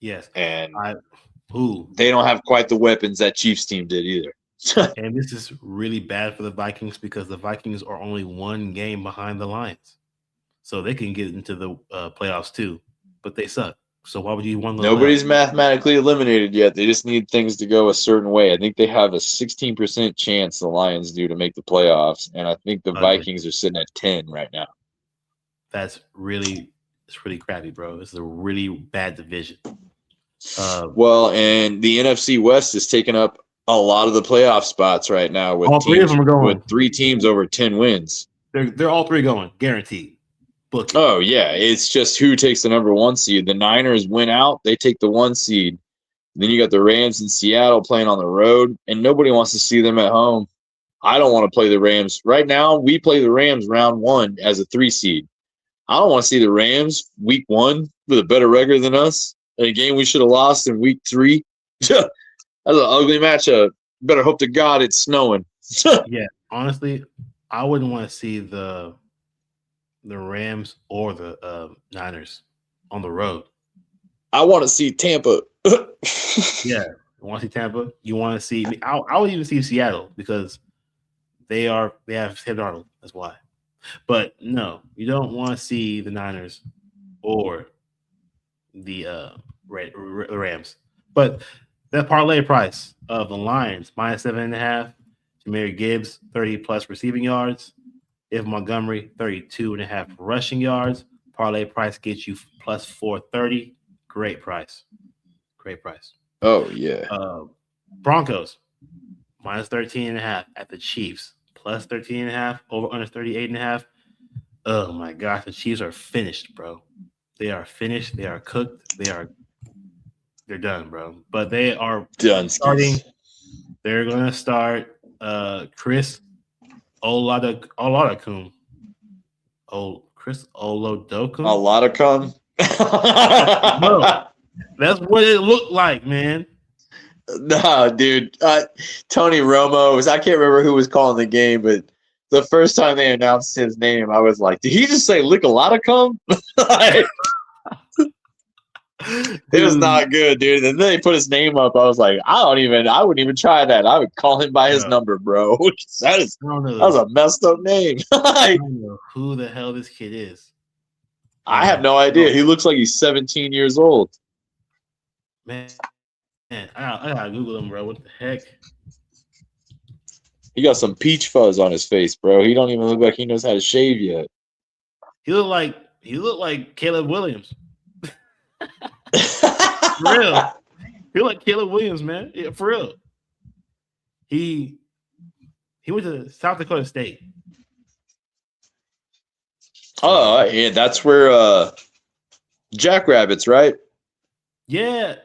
Yes. And they don't have quite the weapons that Chiefs team did either. And this is really bad for the Vikings because the Vikings are only one game behind the Lions. So they can get into the playoffs too, but they suck. So why would you want to? Nobody's mathematically eliminated yet. They just need things to go a certain way. I think they have a 16% chance, the Lions do, to make the playoffs, and I think the Vikings are sitting at 10 right now. It's really crappy, bro. It's a really bad division. And the NFC West is taking up a lot of the playoff spots right now with all three of them are going. With 3 teams over 10 wins. They're all 3 going, guaranteed. Book it. Oh, yeah. It's just who takes the number 1 seed. The Niners win out. They take the 1 seed. Then you got the Rams in Seattle playing on the road, and nobody wants to see them at home. I don't want to play the Rams. Right now, we play the Rams round 1 as a 3 seed. I don't want to see the Rams week 1 with a better record than us in a game we should have lost in week 3. That's an ugly matchup. Better hope to God it's snowing. Yeah, honestly, I wouldn't want to see the the Rams or the Niners on the road. I want to see Tampa. Yeah, you want to see Tampa? You want to see? I would even see Seattle because they have Sam Darnold. That's why. But no, you don't want to see the Niners or the Rams. But that parlay price of the Lions -7.5, Jahmyr Gibbs 30 plus receiving yards, if Montgomery 32.5 rushing yards. Parlay price gets you plus 430. Great price. Great price. Oh yeah. Broncos -13.5 at the Chiefs, plus 13.5 over under 38.5. Oh my gosh, the Chiefs are finished, bro. They are finished. They are cooked. They're done, bro. But they are starting. Dunskies. They're gonna start Chris Oladakum. Chris A Olodokun. lot of come. Bro, that's what it looked like, man. No, dude. Tony Romo was. I can't remember who was calling the game, but the first time they announced his name, I was like, "Did he just say lick a lot of cum?" It was not good, dude. And then they put his name up. I was like, I wouldn't even try that. I would call him by his number, bro. That was a messed up name. I don't know who the hell this kid is. I have no idea. He looks like he's 17 years old. Man, I gotta Google him, bro. What the heck? He got some peach fuzz on his face, bro. He don't even look like he knows how to shave yet. He looked like Caleb Williams. For real. He looked like Caleb Williams, man. Yeah, for real. He went to South Dakota State. Oh, yeah, that's where Jackrabbits, right? Yeah.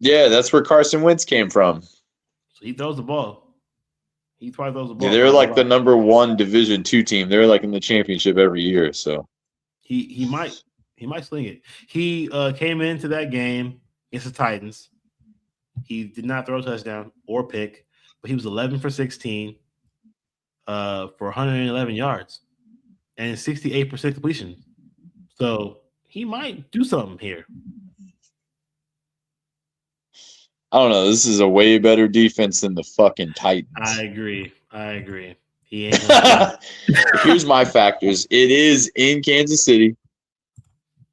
Yeah, that's where Carson Wentz came from. So he throws the ball. He probably throws the ball. Yeah, they're like the number 1 Division II team. They're like in the championship every year. So he might sling it. He came into that game against the Titans. He did not throw a touchdown or pick, but he was 11 for 16 for 111 yards and 68% completion. So he might do something here. I don't know. This is a way better defense than the fucking Titans. I agree. He ain't Here's my factors. It is in Kansas City.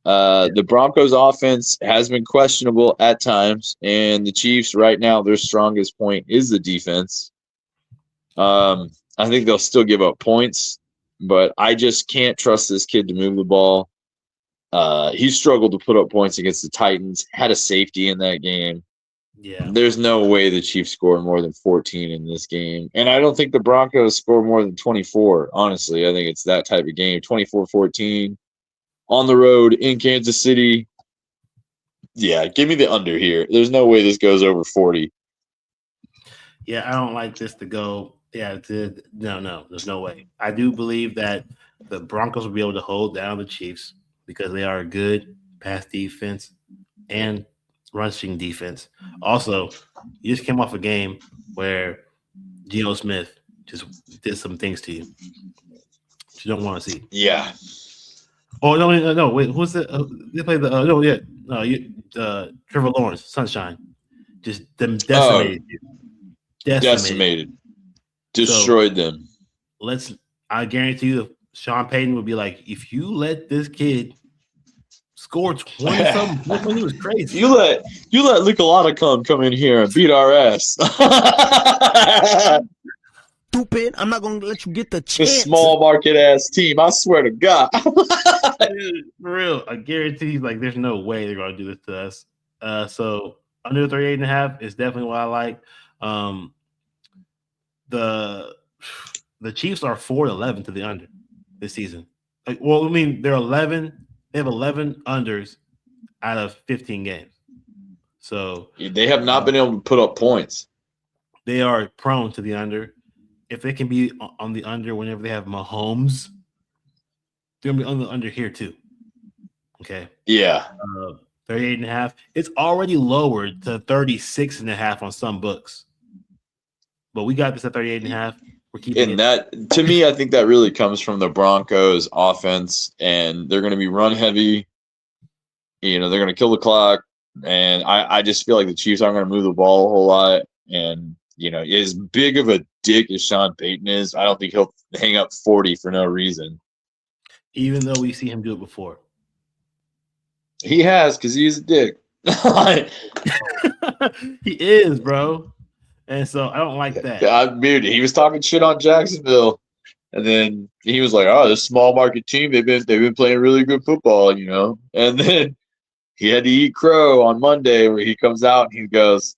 The Broncos offense has been questionable at times, and the Chiefs right now, their strongest point is the defense. I think they'll still give up points, but I just can't trust this kid to move the ball. He struggled to put up points against the Titans, had a safety in that game. Yeah. There's no way the Chiefs score more than 14 in this game. And I don't think the Broncos score more than 24, honestly. I think it's that type of game, 24-14. On the road in Kansas City. Yeah, give me the under here. There's no way this goes over 40. Yeah, I don't like this to go. Yeah, no, there's no way. I do believe that the Broncos will be able to hold down the Chiefs because they are a good pass defense and rushing defense. Also, you just came off a game where Geno Smith just did some things to you you don't want to see. Yeah. Oh no! Wait, who's the? They played the Trevor Lawrence, Sunshine, just them decimated. Decimated. Destroyed them. I guarantee you, Sean Payton would be like, if you let this kid score 20 something, he was crazy. You let Licolata come in here and beat our ass. Stupid! I'm not gonna let you get the chance. This small market ass team, I swear to God. Dude, for real, I guarantee like there's no way they're gonna do this to us. So under 38.5 is definitely what I like. The Chiefs are 4-11 to the under this season. Like, well, I mean, they're 11. They have 11 unders out of 15 games. So they have not been able to put up points. They are prone to the under. If they can be on the under whenever they have Mahomes, they're gonna be on the under here too. Okay. Yeah. 38.5. It's already lowered to 36.5 on some books. But we got this at 38.5. We're keeping And it. that, to me, I think that really comes from the Broncos offense, and they're going to be run heavy. They're going to kill the clock. And I just feel like the Chiefs aren't going to move the ball a whole lot. And, as big of a dick as Sean Payton is, I don't think he'll hang up 40 for no reason. Even though we see him do it before. He has, because he's a dick. He is, bro. And so I don't like that. Dude, he was talking shit on Jacksonville. And then he was like, "Oh, this small market team, they've been playing really good football, And then he had to eat crow on Monday, where he comes out and he goes,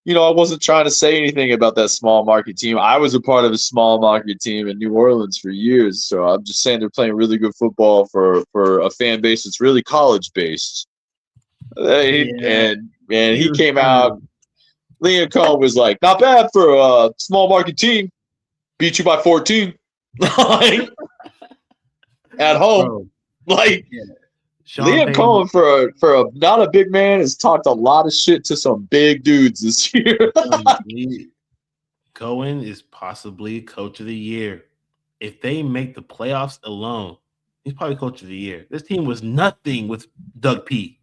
"I wasn't trying to say anything about that small market team. I was a part of a small market team in New Orleans for years, so I'm just saying they're playing really good football for a fan base that's really college based." And he came out. Liam Cohen was like, "Not bad for a small market team. Beat you by 14." Like, at home. Bro. Like, yeah. Liam Cohen, for a not a big man, has talked a lot of shit to some big dudes this year. Cohen is possibly coach of the year. If they make the playoffs alone, he's probably coach of the year. This team was nothing with Doug P.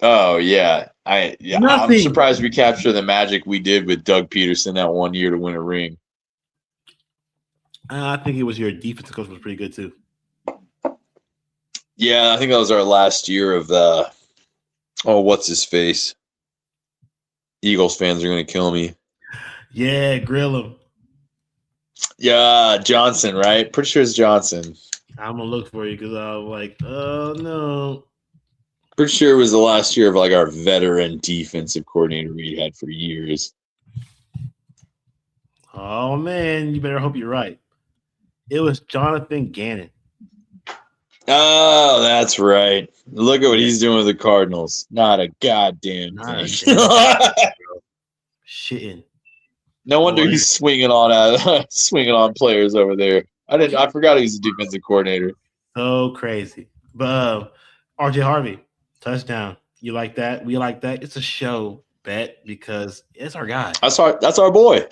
Oh yeah, I'm surprised we captured the magic we did with Doug Peterson that one year to win a ring. I think it was your defensive coach was pretty good too. Yeah, I think that was our last year of the. Oh, what's his face? Eagles fans are gonna kill me. Yeah, grill him. Yeah, Johnson, right? Pretty sure it's Johnson. I'm gonna look for you because I was like, oh no. Pretty sure it was the last year of like our veteran defensive coordinator we had for years. Oh man, you better hope you're right. It was Jonathan Gannon. Oh, that's right. Look at what he's doing with the Cardinals. Not a goddamn thing. Shitting. No wonder he's swinging on players over there. I forgot he's a defensive coordinator. So crazy. But RJ Harvey, touchdown. You like that? We like that. It's a show bet because it's our guy. That's our boy.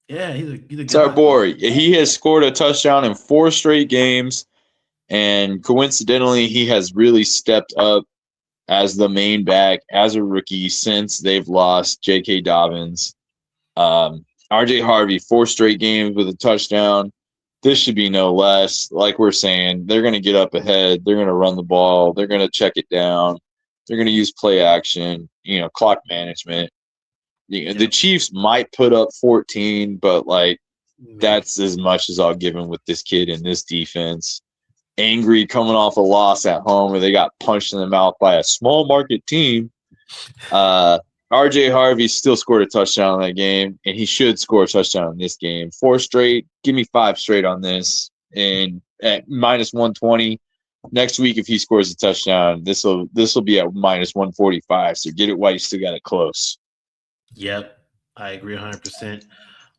Yeah, he's a it's our boy. He has scored a touchdown in 4 straight games, and coincidentally, he has really stepped up as the main back as a rookie since they've lost J.K. Dobbins. RJ Harvey, 4 straight games with a touchdown. This should be no less. Like we're saying, they're going to get up ahead. They're going to run the ball. They're going to check it down. They're going to use play action, clock management. The Chiefs might put up 14, but that's as much as I'll give him with this kid in this defense. Angry coming off a loss at home where they got punched in the mouth by a small market team. RJ Harvey still scored a touchdown in that game, and he should score a touchdown in this game. 4 straight. Give me 5 straight on this. And at minus 120, next week if he scores a touchdown, this will be at minus 145. So get it while you still got it close. Yep, I agree 100%.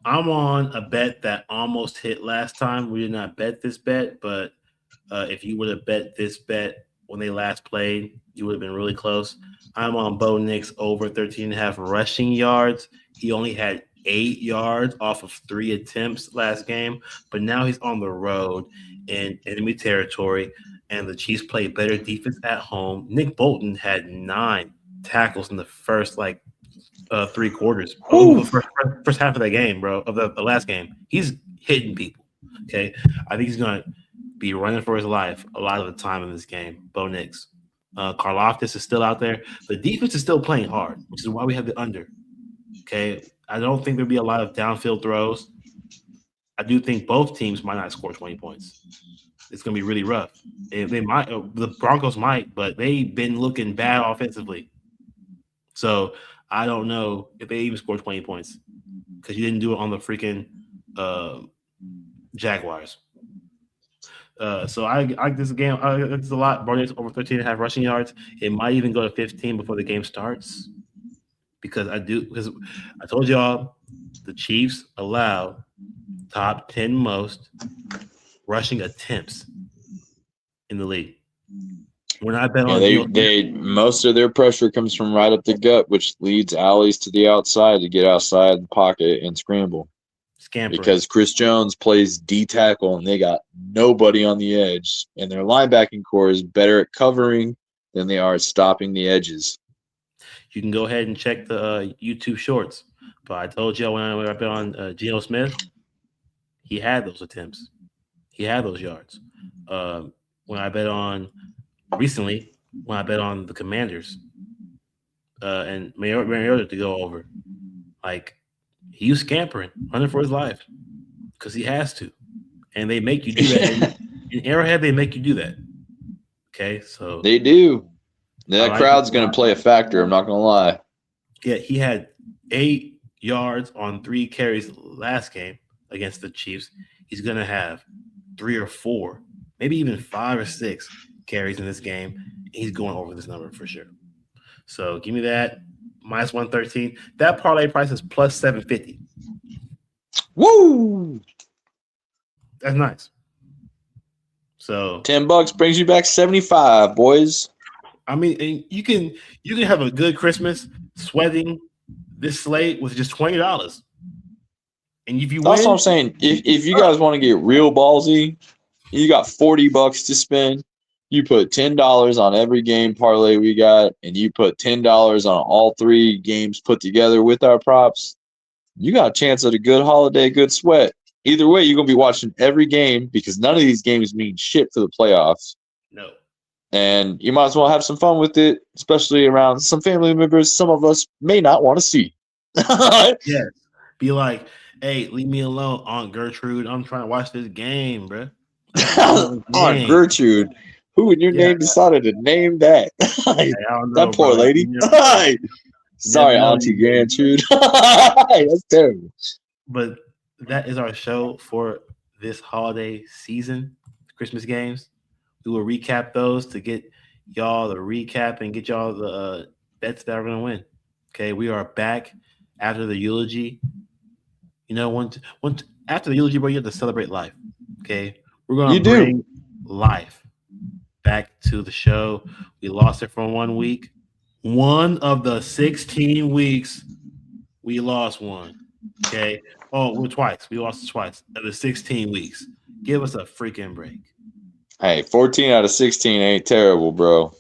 I'm on a bet that almost hit last time. We did not bet this bet, but if you would have bet this bet when they last played, you would have been really close. I'm on Bo Nix over 13.5 rushing yards. He only had 8 yards off of 3 attempts last game, but now he's on the road in enemy territory, and the Chiefs play better defense at home. Nick Bolton had 9 tackles in the first 3 quarters. First half of that game, bro, of the last game. He's hitting people. Okay, I think he's gonna be running for his life a lot of the time in this game. Bo Nix. Karlaftis is still out there. The defense is still playing hard, which is why we have the under. Okay, I don't think there'll be a lot of downfield throws. I do think both teams might not score 20 points. It's going to be really rough. They might. The Broncos might, but they've been looking bad offensively. So I don't know if they even score 20 points because you didn't do it on the freaking Jaguars. So I like this game. I like this a lot. Barnett's over 13.5 rushing yards. It might even go to 15 before the game starts because I told y'all the Chiefs allow top 10 most rushing attempts in the league. We're not betting on they most of their pressure comes from right up the gut, which leads alleys to the outside to get outside the pocket and scramble. Scampering. Because Chris Jones plays D tackle and they got nobody on the edge, and their linebacking core is better at covering than they are at stopping the edges. You can go ahead and check the YouTube shorts. But I told you when I bet on Geno Smith, he had those attempts. He had those yards. When I bet on recently, when I bet on the Commanders and Mariota to go over, like he was scampering, running for his life because he has to. And they make you do that. In Arrowhead, they make you do that. Okay, so they do. That crowd's going to play a factor. I'm not going to lie. Yeah, he had 8 yards on 3 carries last game against the Chiefs. He's going to have 3 or 4, maybe even 5 or 6 carries in this game. He's going over this number for sure. So give me that minus 113. That parlay price is plus 750. Woo! That's nice. So $10 brings you back 75, boys. I mean, and you can have a good Christmas sweating this slate with just $20. And if you That's win, what I'm saying. If you guys want to get real ballsy, you got $40 to spend. You put $10 on every game parlay we got, and you put $10 on all 3 games put together with our props. You got a chance at a good holiday, good sweat. Either way, you're gonna be watching every game because none of these games mean shit for the playoffs. no. And you might as well have some fun with it, especially around some family members some of us may not want to see. Yes. Be like, hey, leave me alone, Aunt Gertrude. I'm trying to watch this game, bro. Aunt Gertrude. Who in your name decided to name that? That poor lady. Sorry, Auntie Gertrude. That's terrible. But that is our show for this holiday season, Christmas games. We will recap those to get y'all the recap and get y'all the bets that are going to win. Okay, we are back after the eulogy. You know, after the eulogy, bro, you have to celebrate life. Okay, we're going to bring life back to the show. We lost it for 1 week. One of the 16 weeks, we lost one. Okay. Oh, we're twice. We lost twice of the 16 weeks. Give us a freaking break. Hey, 14 out of 16 ain't terrible, bro.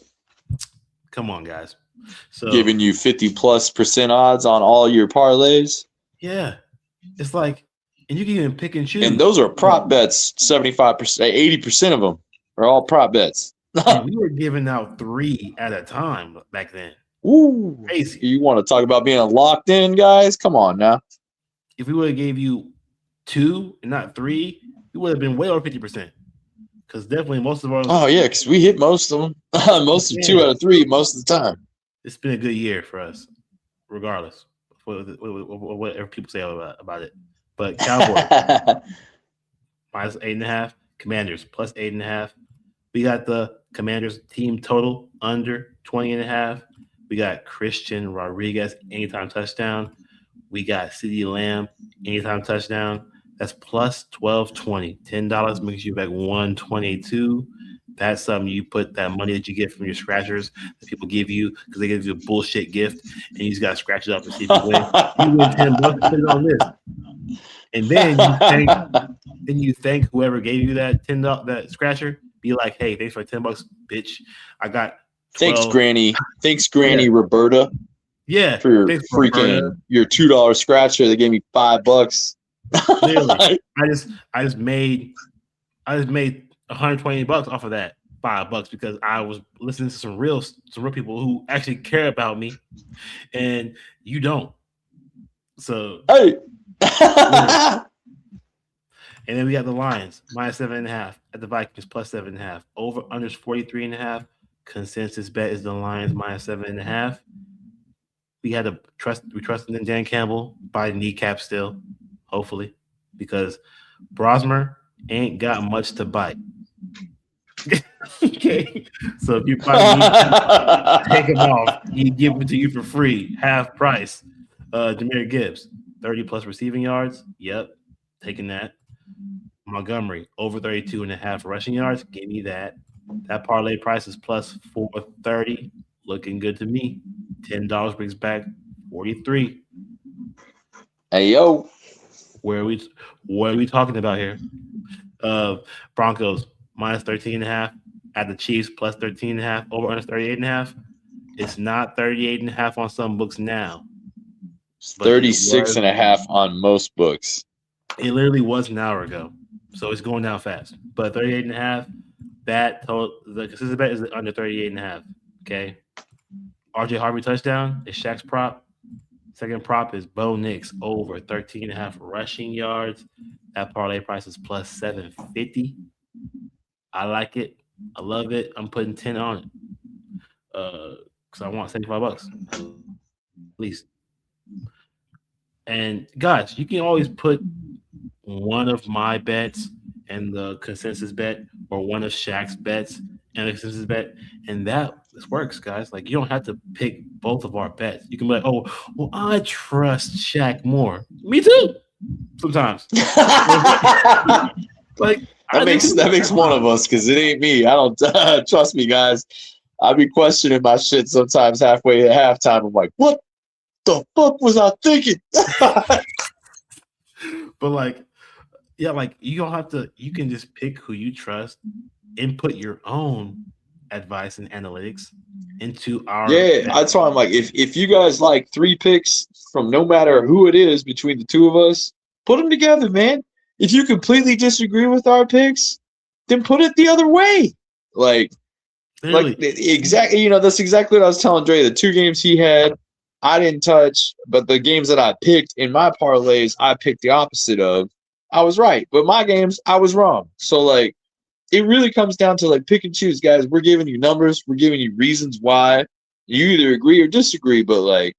Come on, guys. So giving you 50+% odds on all your parlays. Yeah. It's like, and you can even pick and choose. And those are prop bets, 75%, 80% of them are all prop bets. And we were giving out 3 at a time back then. Ooh, crazy. You want to talk about being locked in, guys? Come on now. If we would have gave you 2 and not 3, we would have been way over 50%. Because definitely most of our. Oh yeah, because we hit most of them. Most of 2 out of 3 most of the time. It's been a good year for us, regardless of whatever people say about it. But Cowboys minus 8.5, Commanders plus 8.5. We got the Commanders team total under 20.5. We got Christian Rodriguez anytime touchdown. We got CeeDee Lamb anytime touchdown. That's plus 12.20. $10 makes you back 122. That's something you put that money that you get from your scratchers that people give you because they give you a bullshit gift and you just got to scratch it up and see if you win. You win $10, put it on this. And then you thank whoever gave you that $10 that scratcher. Be like, hey, thanks for $10, bitch. I got 12. Thanks, Granny. Thanks, Granny Roberta. Yeah. For your freaking your $2 scratcher. They gave me $5. Literally. I just made $120 off of that $5 because I was listening to some real people who actually care about me, and you don't. So hey. And then we got the Lions minus 7.5 at the Vikings plus 7.5. Over under 43.5. Consensus bet is the Lions minus 7.5. We had to trust in Dan Campbell by kneecap still, hopefully, because Brosmer ain't got much to bite. Okay, so if you take him off, he give it to you for free, half price. Jahmyr Gibbs, 30+ receiving yards. Yep, taking that. Montgomery over 32.5 rushing yards. Give me that. That parlay price is plus 430. Looking good to me. $10 brings back 43. Hey yo. What are we talking about here? Broncos minus 13.5 at the Chiefs plus 13.5 over under 38.5. It's not 38.5 on some books now, It's but 36 and a half on most books. it literally was an hour ago. So it's going down fast. But 38.5, the consistent bet is under 38.5. Okay. RJ Harvey touchdown is Shaq's prop. Second prop is Bo Nix over 13.5 rushing yards. That parlay price is plus 750. I like it. I love it. I'm putting 10 on it. Because I want $75 at least. And guys, you can always put one of my bets and the consensus bet, or one of Shaq's bets and the consensus bet, and that works, guys. Like, you don't have to pick both of our bets. You can be like, oh, well, I trust Shaq more. Me too. Sometimes. Like, that makes one of us, because it ain't me. I don't trust me, guys. I be questioning my shit sometimes halfway at halftime. I'm like, what the fuck was I thinking? But like, yeah, like, you don't have to. You can just pick who you trust, input your own advice and analytics into our. Yeah, that's why I'm like, if you guys like 3 picks from no matter who it is between the two of us, put them together, man. If you completely disagree with our picks, then put it the other way. Like exactly, that's exactly what I was telling Dre. The 2 games he had, I didn't touch, but the games that I picked in my parlays, I picked the opposite of. I was right, but my games, I was wrong. So, like, it really comes down to, like, pick and choose, guys. We're giving you numbers. We're giving you reasons why. You either agree or disagree, but, like,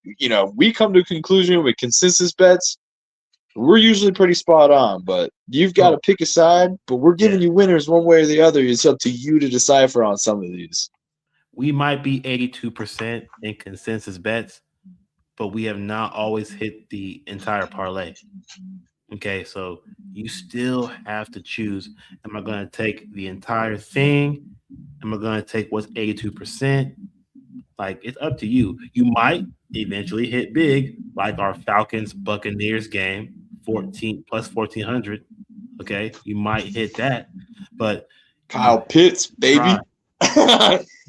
we come to a conclusion with consensus bets. We're usually pretty spot on, but you've got to pick a side, but we're giving you winners one way or the other. It's up to you to decipher on some of these. We might be 82% in consensus bets, but we have not always hit the entire parlay. Okay, so you still have to choose. Am I going to take the entire thing? Am I going to take what's 82%? Like, it's up to you. You might eventually hit big, like our Falcons Buccaneers game, 14 plus 1400. Okay, you might hit that, but Kyle Pitts, baby.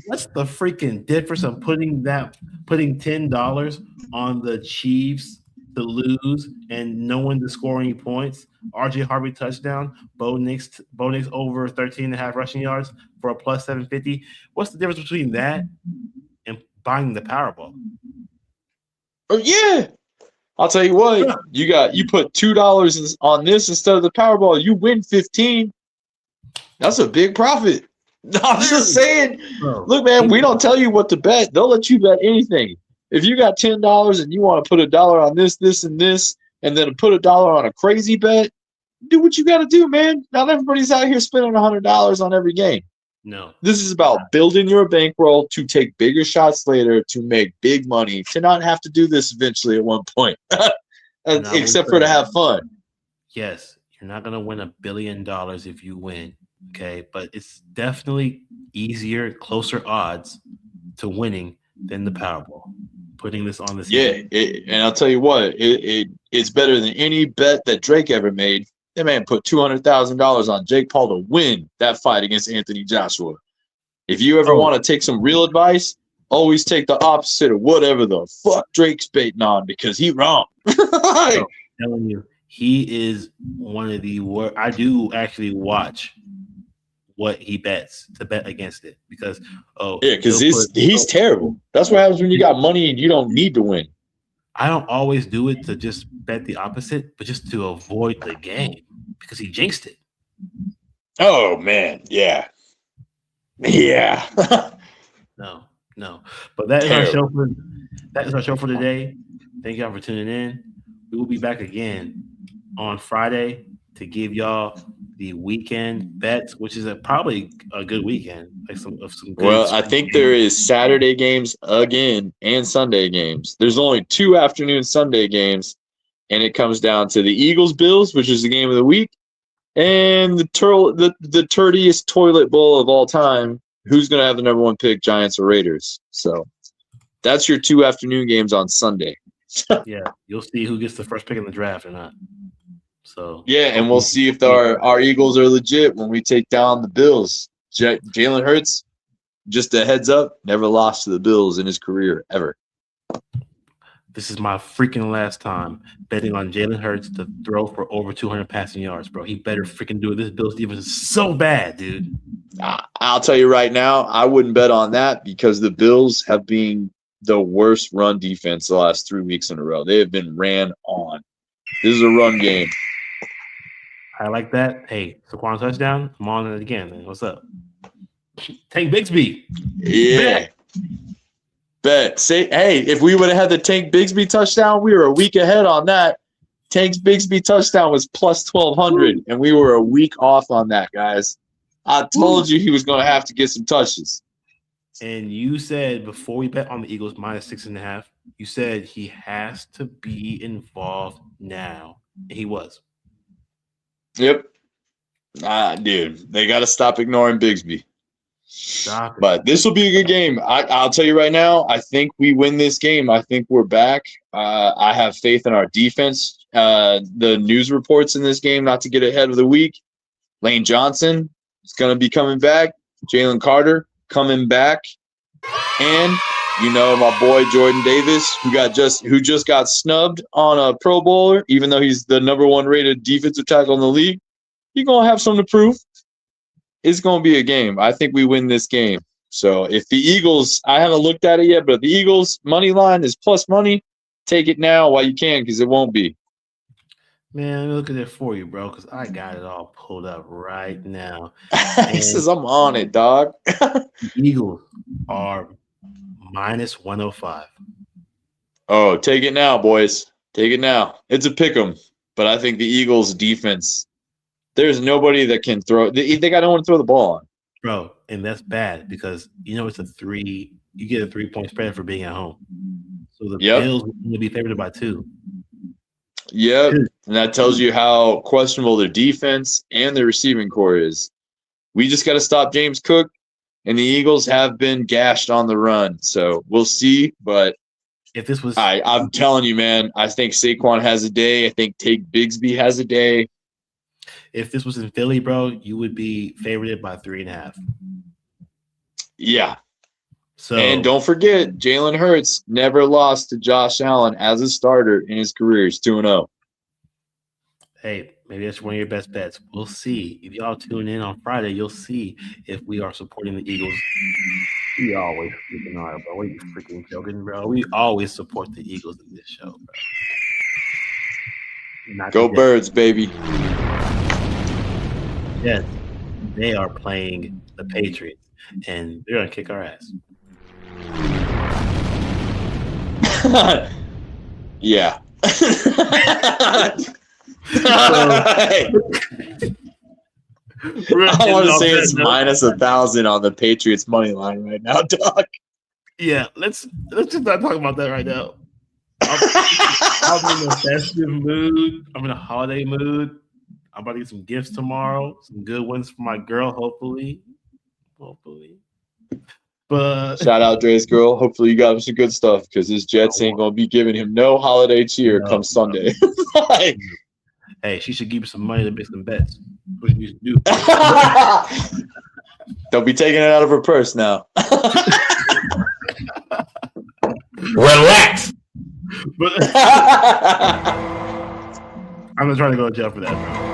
What's the freaking difference of putting $10 on the Chiefs to lose and no one to score any points? RJ Harvey touchdown, Bo Nix over 13.5 rushing yards for a plus 750. What's the difference between that and buying the Powerball? Oh yeah, I'll tell you what. You put $2 on this instead of the Powerball. You win 15. That's a big profit. No, I'm just saying. Look, man, we don't tell you what to bet. They'll let you bet anything. If you got $10 and you want to put $1 on this, this, and this, and then put $1 on a crazy bet, do what you got to do, man. Not everybody's out here spending $100 on every game. No. This is about building your bankroll to take bigger shots later, to make big money, to not have to do this eventually at one point, except for to have fun. Yes, you're not going to win $1 billion if you win. Okay, but it's definitely easier, closer odds to winning than the Powerball. Putting this on this, and I'll tell you what, it's better than any bet that Drake ever made. That man put $200,000 on Jake Paul to win that fight against Anthony Joshua. If you ever want to take some real advice, always take the opposite of whatever the fuck Drake's baiting on, because he wrong. I'm telling you, he is one of the worst. I do actually watch what he bets to bet against it, because because he's terrible. That's what happens when you got money and you don't need to win. I don't always do it to just bet the opposite, but just to avoid the game, because he jinxed it. Oh man, yeah. No. But that is our show for today. Thank y'all for tuning in. We will be back again on Friday to give y'all the weekend bets, which is probably a good weekend. Like some good. Well, I think there is Saturday games again and Sunday games. There's only 2 afternoon Sunday games, and it comes down to the Eagles-Bills, which is the game of the week, and the turdiest toilet bowl of all time. Who's going to have the number 1 pick, Giants or Raiders? So that's your 2 afternoon games on Sunday. Yeah, you'll see who gets the first pick in the draft or not. So yeah, and we'll see if our Eagles are legit when we take down the Bills. Jalen Hurts, just a heads up, never lost to the Bills in his career ever. This is my freaking last time betting on Jalen Hurts to throw for over 200 passing yards, bro. He better freaking do it. This Bills defense is so bad, dude. I'll tell you right now, I wouldn't bet on that because the Bills have been the worst run defense the last 3 weeks in a row. They have been ran on. This is a run game. I like that. Hey, Saquon touchdown. I'm on it again, man. What's up? Tank Bigsby. Yeah. Bet. Say, hey, if we would have had the Tank Bigsby touchdown, we were a week ahead on that. Tank Bigsby touchdown was plus 1,200, and we were a week off on that, guys. I told you he was going to have to get some touches. And you said before we bet on the Eagles minus 6.5, you said he has to be involved now. And he was. Yep. Dude, they got to stop ignoring Bigsby. Stop it. But this will be a good game. I'll tell you right now, I think we win this game. I think we're back. I have faith in our defense. The news reports in this game, not to get ahead of the week, Lane Johnson is going to be coming back. Jalen Carter coming back. And, my boy Jordan Davis, who just got snubbed on a Pro Bowler, even though he's the number 1 rated defensive tackle in the league. He's going to have something to prove. It's going to be a game. I think we win this game. So if the Eagles, I haven't looked at it yet, but if the Eagles money line is plus money, take it now while you can because it won't be. Man, let me look at it for you, bro, because I got it all pulled up right now. He says, I'm on it, dog. The Eagles are minus 105. Oh, take it now, boys. Take it now. It's a pick 'em, but I think the Eagles defense, there's nobody that can throw. They got no one to throw the ball on. Bro, and that's bad because, it's you get a 3-point spread for being at home. So the Bills will be favored by 2. Yep, and that tells you how questionable their defense and their receiving core is. We just got to stop James Cook, and the Eagles have been gashed on the run. So we'll see, but if this was, I'm telling you, man, I think Saquon has a day. I think Tank Bigsby has a day. If this was in Philly, bro, you would be favored by 3.5. Yeah. So, and don't forget, Jalen Hurts never lost to Josh Allen as a starter in his career. He's 2-0. Hey, maybe that's one of your best bets. We'll see. If y'all tune in on Friday, you'll see if we are supporting the Eagles. We always freaking are, bro. What are you freaking joking, bro? We always support the Eagles in this show, bro. Go Birds, baby. Yes, they are playing the Patriots, and they're going to kick our ass. Yeah. I want to say it's minus 1,000 on the Patriots money line right now, dog. Yeah, let's just not talk about that right now. I'm in a festive mood. I'm in a holiday mood. I'm about to get some gifts tomorrow. Some good ones for my girl, hopefully. But shout out Dre's girl. Hopefully you got him some good stuff because his Jets ain't gonna be giving him no holiday cheer come Sunday. Hey, she should give you some money to make some bets. What you do? Don't be taking it out of her purse now. Relax. But I'm not trying to go to jail for that, bro.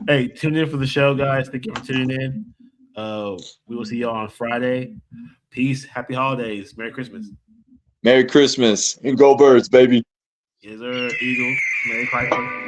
Hey, tune in for the show, guys. Thank you for tuning in. We will see y'all on Friday. Peace. Happy holidays. Merry Christmas. Merry Christmas. And go Birds, baby. Yes, sir. Eagles. Merry Christmas.